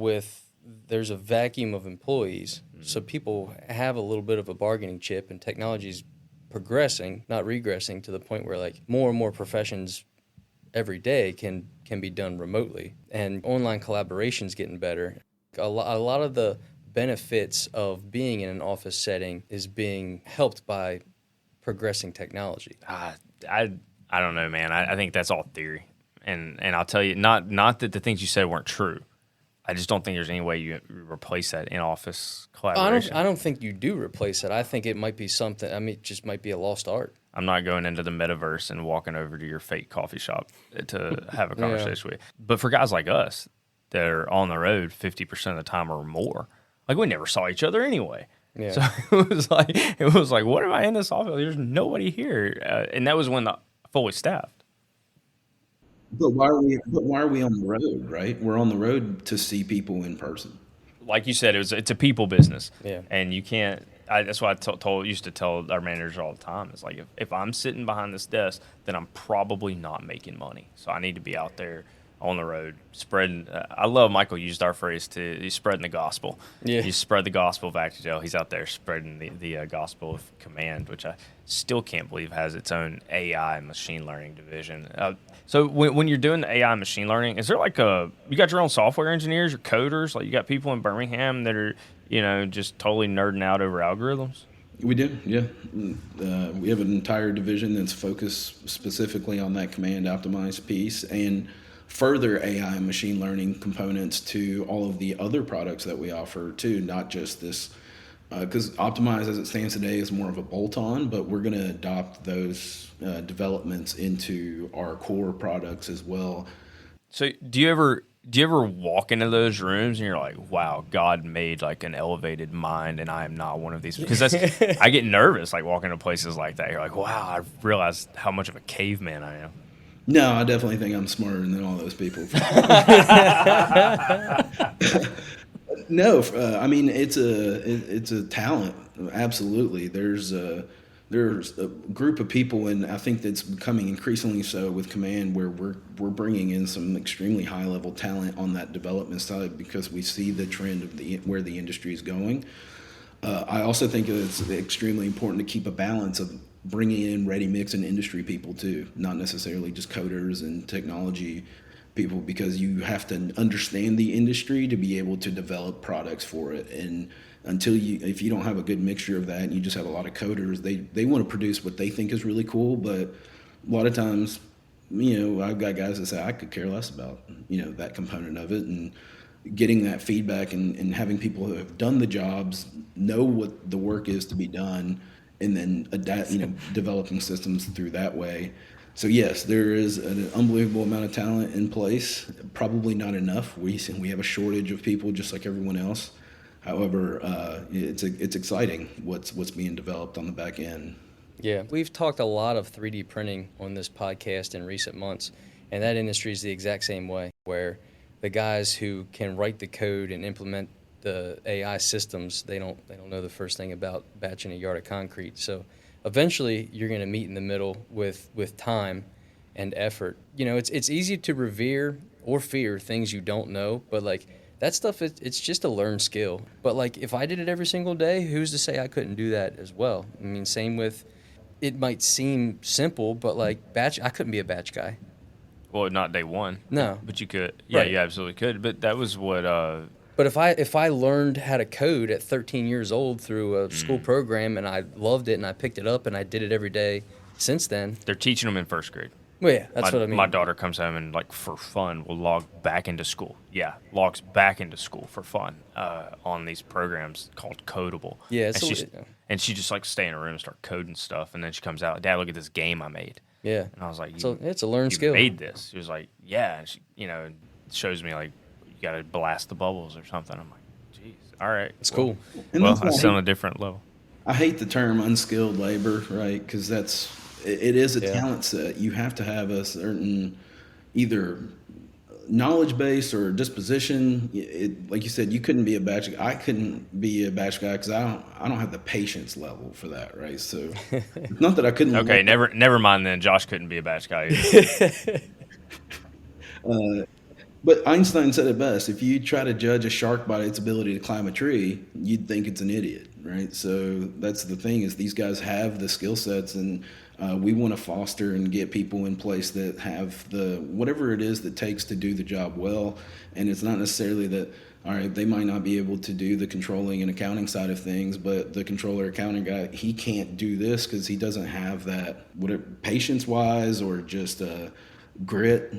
there's a vacuum of employees, so people have a little bit of a bargaining chip, and technology's progressing, not regressing, to the point where like more and more professions every day can be done remotely, and online collaboration's getting better. A lot of the benefits of being in an office setting is being helped by progressing technology. I don't know, man. I think that's all theory, and I'll tell you, not that the things you said weren't true. I just don't think there's any way you replace that in office collaboration. I don't think you do replace it. I think it might be something. I mean, it just might be a lost art. I'm not going into the metaverse and walking over to your fake coffee shop to have a conversation with you. But for guys like us that are on the road 50% of the time or more, like we never saw each other anyway. Yeah. So it was like, what am I in this office? There's nobody here, and that was when the fully staffed. But why are we on the road, right? We're on the road to see people in person. Like you said, it's a people business. Yeah. And you can't. That's why I used to tell our managers all the time. It's like if I'm sitting behind this desk, then I'm probably not making money. So I need to be out there on the road spreading. I love Michael used our phrase too. He's spreading the gospel. Yeah. He spread the gospel of ActiGel. He's out there spreading the gospel of Command, which I still can't believe has its own AI machine learning division. So when you're doing the AI machine learning, is there like you got your own software engineers, your coders, like you got people in Birmingham that are, just totally nerding out over algorithms? We do, yeah. We have an entire division that's focused specifically on that command optimized piece and further AI and machine learning components to all of the other products that we offer too, not just this, because Optimize as it stands today is more of a bolt-on, but we're going to adopt those developments into our core products as well. So do you ever walk into those rooms and you're like, wow, God made like an elevated mind and I am not one of these? Because I get nervous like walking to places like that. You're like, wow, I realized how much of a caveman I am. No, I definitely think I'm smarter than all those people. No, I mean it's a talent. Absolutely, there's a group of people, and I think that's becoming increasingly so with Command, where we're bringing in some extremely high level talent on that development side because we see the trend of where the industry is going. I also think it's extremely important to keep a balance of bringing in ready mix and industry people too, not necessarily just coders and technology people, because you have to understand the industry to be able to develop products for it. And if you don't have a good mixture of that and you just have a lot of coders, they want to produce what they think is really cool, but a lot of times, I've got guys that say I could care less about, that component of it, and getting that feedback and having people who have done the jobs know what the work is to be done and then adapt, developing systems through that way. So yes, there is an unbelievable amount of talent in place. Probably not enough. We have a shortage of people, just like everyone else. However, it's exciting what's being developed on the back end. Yeah, we've talked a lot of 3D printing on this podcast in recent months, and that industry is the exact same way, where the guys who can write the code and implement the AI systems, they don't know the first thing about batching a yard of concrete. So eventually you're going to meet in the middle with time and effort. It's easy to revere or fear things you don't know, but like that stuff, it's just a learned skill. But like if I did it every single day, who's to say I couldn't do that as well? I mean, same with, it might seem simple, but like I couldn't be a batch guy. Well, not day one. No. But you could. Yeah, Right. You absolutely could. But that was what But if I learned how to code at 13 years old through a school program and I loved it and I picked it up and I did it every day since then. they're teaching them in first grade. Well, yeah, that's what I mean. My daughter comes home and, like, for fun, will log back into school. Yeah, logs back into school for fun on these programs called Codable. Yeah, and she just, like, stay in a room and start coding stuff. And then she comes out, Dad, look at this game I made. Yeah. And I was like, So it's a learned you skill. made this. She was like, yeah. And she, shows me, like, you got to blast the bubbles or something. I'm like, geez, all right. It's cool. And Well, that's why I'm still on a different level. I hate the term unskilled labor, right? Because it is a talent set. You have to have a certain either knowledge base or disposition. Like you said, you couldn't be a batch guy. I couldn't be a batch guy because I don't have the patience level for that, right? So not that I couldn't. Okay, never mind then. Josh couldn't be a batch guy either. But Einstein said it best. If you try to judge a shark by its ability to climb a tree, you'd think it's an idiot, right? So that's the thing, is these guys have the skill sets, and we want to foster and get people in place that have the whatever it is that takes to do the job well. And it's not necessarily that all right, they might not be able to do the controlling and accounting side of things, but the controller accounting guy, he can't do this because he doesn't have that, whatever, patience-wise or just grit,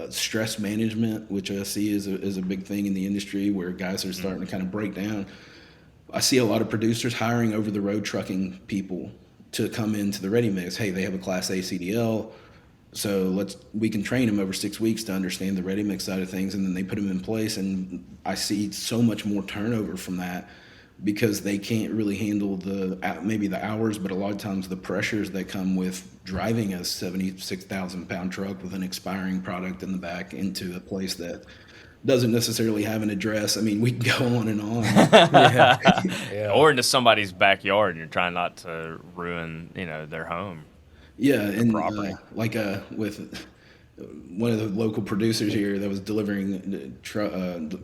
stress management, which I see is a big thing in the industry where guys are starting to kind of break down. I see a lot of producers hiring over-the-road trucking people to come into the ready mix. Hey, they have a Class A CDL, so we can train them over 6 weeks to understand the ready mix side of things, and then they put them in place. And I see so much more turnover from that because they can't really handle maybe the hours, but a lot of times the pressures that come with driving a 76,000 pound truck with an expiring product in the back into a place that doesn't necessarily have an address. I mean, we can go on and on. Yeah. Or into somebody's backyard, and you're trying not to ruin, their home. Yeah, and with one of the local producers here that was delivering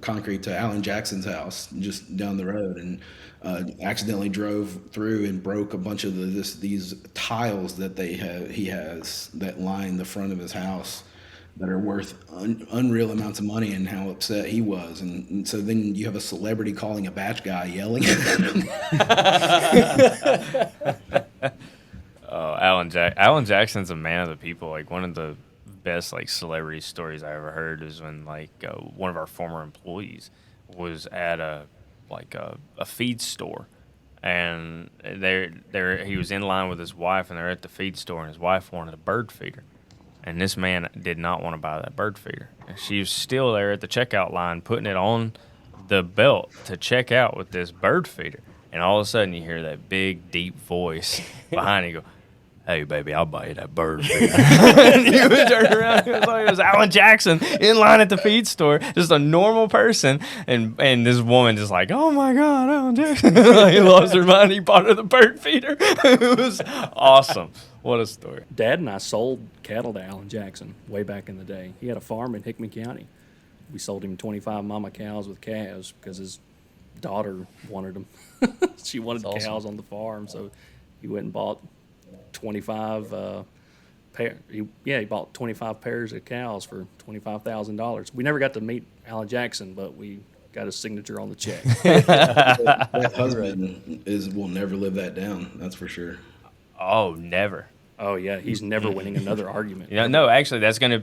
concrete to Alan Jackson's house just down the road, and accidentally drove through and broke a bunch of these tiles that he has that line the front of his house that are worth unreal amounts of money, and how upset he was. And so then you have a celebrity calling a batch guy yelling at him. Alan Jackson's a man of the people. Like, one of the best celebrity stories I ever heard is when one of our former employees was at a feed store, and he was in line with his wife, and they're at the feed store, and his wife wanted a bird feeder. And this man did not want to buy that bird feeder. And she was still there at the checkout line putting it on the belt to check out with this bird feeder. And all of a sudden you hear that big, deep voice behind you go, "Hey, baby, I'll buy you that bird feeder." And you would turn around. It was Alan Jackson in line at the feed store, just a normal person. And this woman just like, "Oh, my God, Alan Jackson." He lost her mind. He bought her the bird feeder. It was awesome. What a story. Dad and I sold cattle to Alan Jackson way back in the day. He had a farm in Hickman County. We sold him 25 mama cows with calves because his daughter wanted them. She wanted the cows on the farm, so he went and bought 25 he bought 25 pairs of cows for $25,000. We never got to meet Alan Jackson, but we got his signature on the check. That husband will never live that down, that's for sure. Oh, never. Oh yeah, he's never winning another argument. No, actually, that's gonna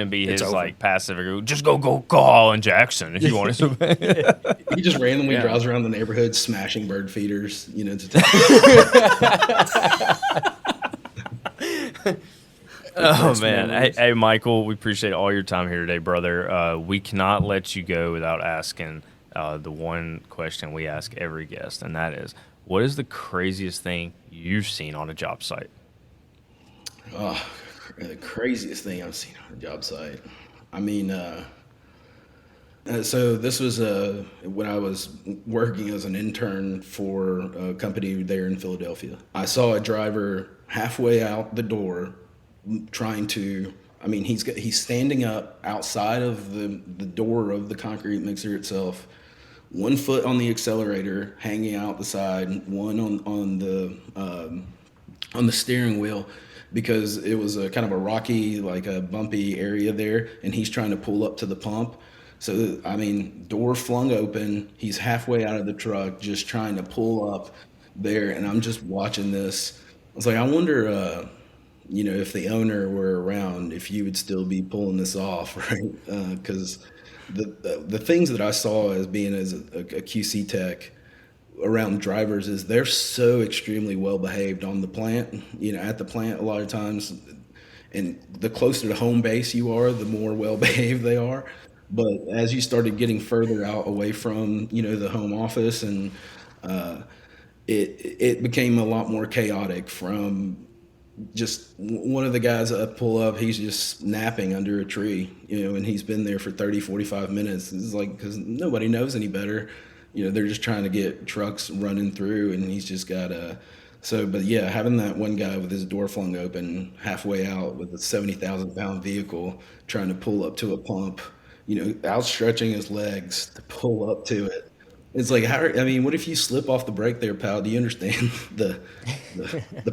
be his passive aggressive. Just go call Alan Jackson if you want to. He just randomly drives around the neighborhood smashing bird feeders. Oh man, hey Michael, we appreciate all your time here today, brother. We cannot let you go without asking the one question we ask every guest, and that is, what is the craziest thing you've seen on a job site? Oh, the craziest thing I've seen on a job site. I mean, so this was when I was working as an intern for a company there in Philadelphia. I saw a driver halfway out the door trying to, he's standing up outside of the door of the concrete mixer itself, 1 foot on the accelerator, hanging out the side, one on the steering wheel, because it was a kind of a rocky, a bumpy area there, and he's trying to pull up to the pump. So, door flung open, he's halfway out of the truck, just trying to pull up there, and I'm just watching this. I was like, I wonder, if the owner were around, if you would still be pulling this off, right? Because the things that I saw as being as a QC tech around drivers is they're so extremely well behaved on the plant, at the plant a lot of times, and the closer to home base you are, the more well behaved they are. But as you started getting further out away from, the home office, and it became a lot more chaotic. From just one of the guys that pull up, he's just napping under a tree, and he's been there for 30, 45 minutes. It's because nobody knows any better. They're just trying to get trucks running through, and he's just got but yeah, having that one guy with his door flung open halfway out with a 70,000 pound vehicle trying to pull up to a pump, outstretching his legs to pull up to it. It's like, what if you slip off the brake there, pal? Do you understand the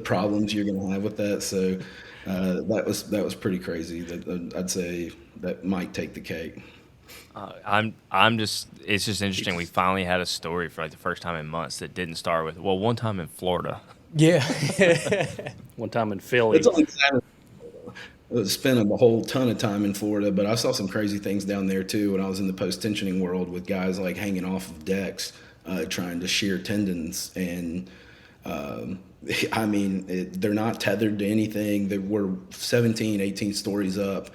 problems you're going to have with that? So that was pretty crazy. I'd say that might take the cake. It's just interesting. We finally had a story for like the first time in months that didn't start with, well, one time in Florida. Yeah. One time in Philly. It's only time. I was spending a whole ton of time in Florida, but I saw some crazy things down there too when I was in the post-tensioning world with guys like hanging off of decks, trying to shear tendons. And I mean, they're not tethered to anything. They were 17, 18 stories up,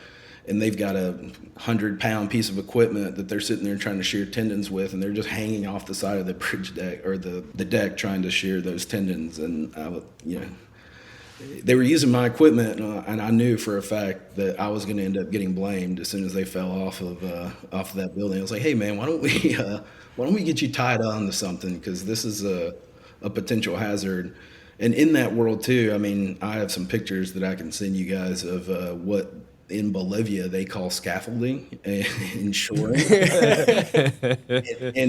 and they've got a 100-pound piece of equipment that they're sitting there trying to shear tendons with, and they're just hanging off the side of the bridge deck or the deck trying to shear those tendons. And they were using my equipment, and I knew for a fact that I was going to end up getting blamed as soon as they fell off of that building. I was like, "Hey, man, why don't we get you tied on to something? Because this is a potential hazard." And in that world too, I mean, I have some pictures that I can send you guys of what in Bolivia they call scaffolding and shoring, and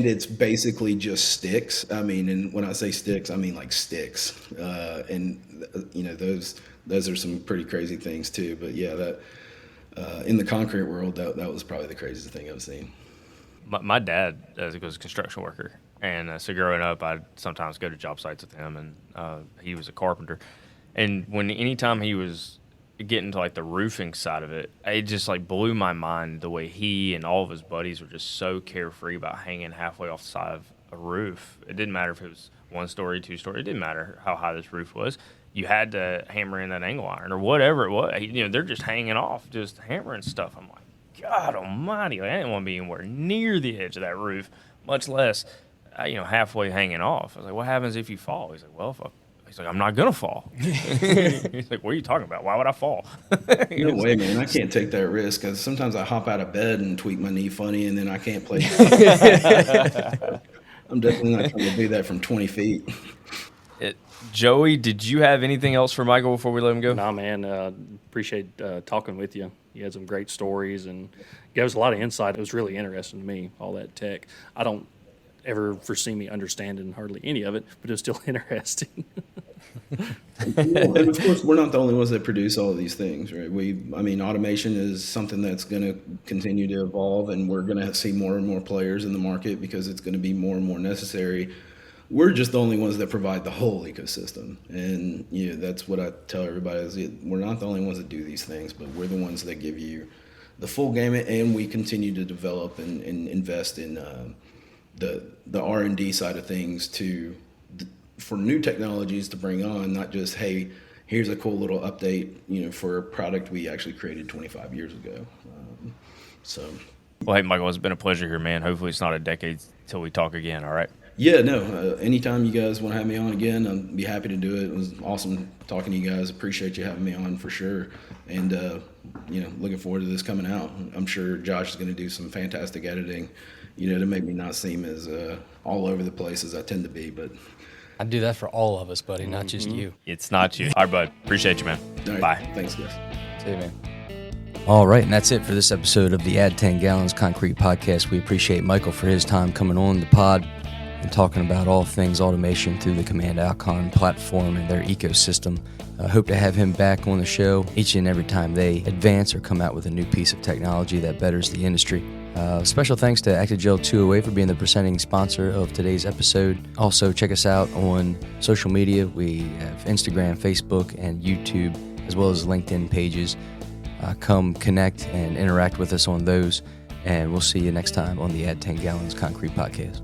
it's basically just sticks. I mean, and when I say sticks, I mean like sticks, and those are some pretty crazy things too. But yeah, that in the concrete world, that was probably the craziest thing I've seen. My dad was a construction worker, and so growing up, I'd sometimes go to job sites with him, and he was a carpenter. And anytime he was getting to like the roofing side of it, it just like blew my mind the way he and all of his buddies were just so carefree about hanging halfway off the side of a roof. It didn't matter if it was 1 story, 2 story. It didn't matter how high this roof was. You had to hammer in that angle iron or whatever it was. They're just hanging off, just hammering stuff. I'm like, God almighty, I didn't want to be anywhere near the edge of that roof, much less, halfway hanging off. I was like, what happens if you fall? He's like, well, he's like, I'm not going to fall. He's like, what are you talking about? Why would I fall? No way, man. I can't take that risk because sometimes I hop out of bed and tweak my knee funny, and then I can't play. I'm definitely not going to do that from 20 feet. Joey, did you have anything else for Michael before we let him go? Nah, man. Appreciate talking with you. You had some great stories and gave us a lot of insight. It was really interesting to me, all that tech. I don't ever foresee me understanding hardly any of it, but it was still interesting. And of course, we're not the only ones that produce all of these things, right? Automation is something that's going to continue to evolve, and we're going to see more and more players in the market because it's going to be more and more necessary. We're just the only ones that provide the whole ecosystem, and that's what I tell everybody is we're not the only ones that do these things, but we're the ones that give you the full gamut, and we continue to develop and invest in the R&D side of things for new technologies to bring on, not just, hey, here's a cool little update, for a product we actually created 25 years ago. Well, hey, Michael, it's been a pleasure here, man. Hopefully it's not a decade till we talk again, all right? Yeah, no, anytime you guys want to have me on again, I'd be happy to do it. It was awesome talking to you guys. Appreciate you having me on for sure. And, looking forward to this coming out. I'm sure Josh is going to do some fantastic editing, to make me not seem as all over the place as I tend to be. But I do that for all of us, buddy, not just you. It's not you. All right, bud. Appreciate you, man. all right, Bye. Thanks, guys. See you, man. All right, and that's it for this episode of the Add 10 Gallons Concrete Podcast. We appreciate Michael for his time coming on the pod and talking about all things automation through the Command Alcon platform and their ecosystem. I hope to have him back on the show each and every time they advance or come out with a new piece of technology that betters the industry. Special thanks to Actigel 208 for being the presenting sponsor of today's episode. Also, check us out on social media. We have Instagram, Facebook, and YouTube, as well as LinkedIn pages. Come connect and interact with us on those, and we'll see you next time on the Add 10 Gallons Concrete Podcast.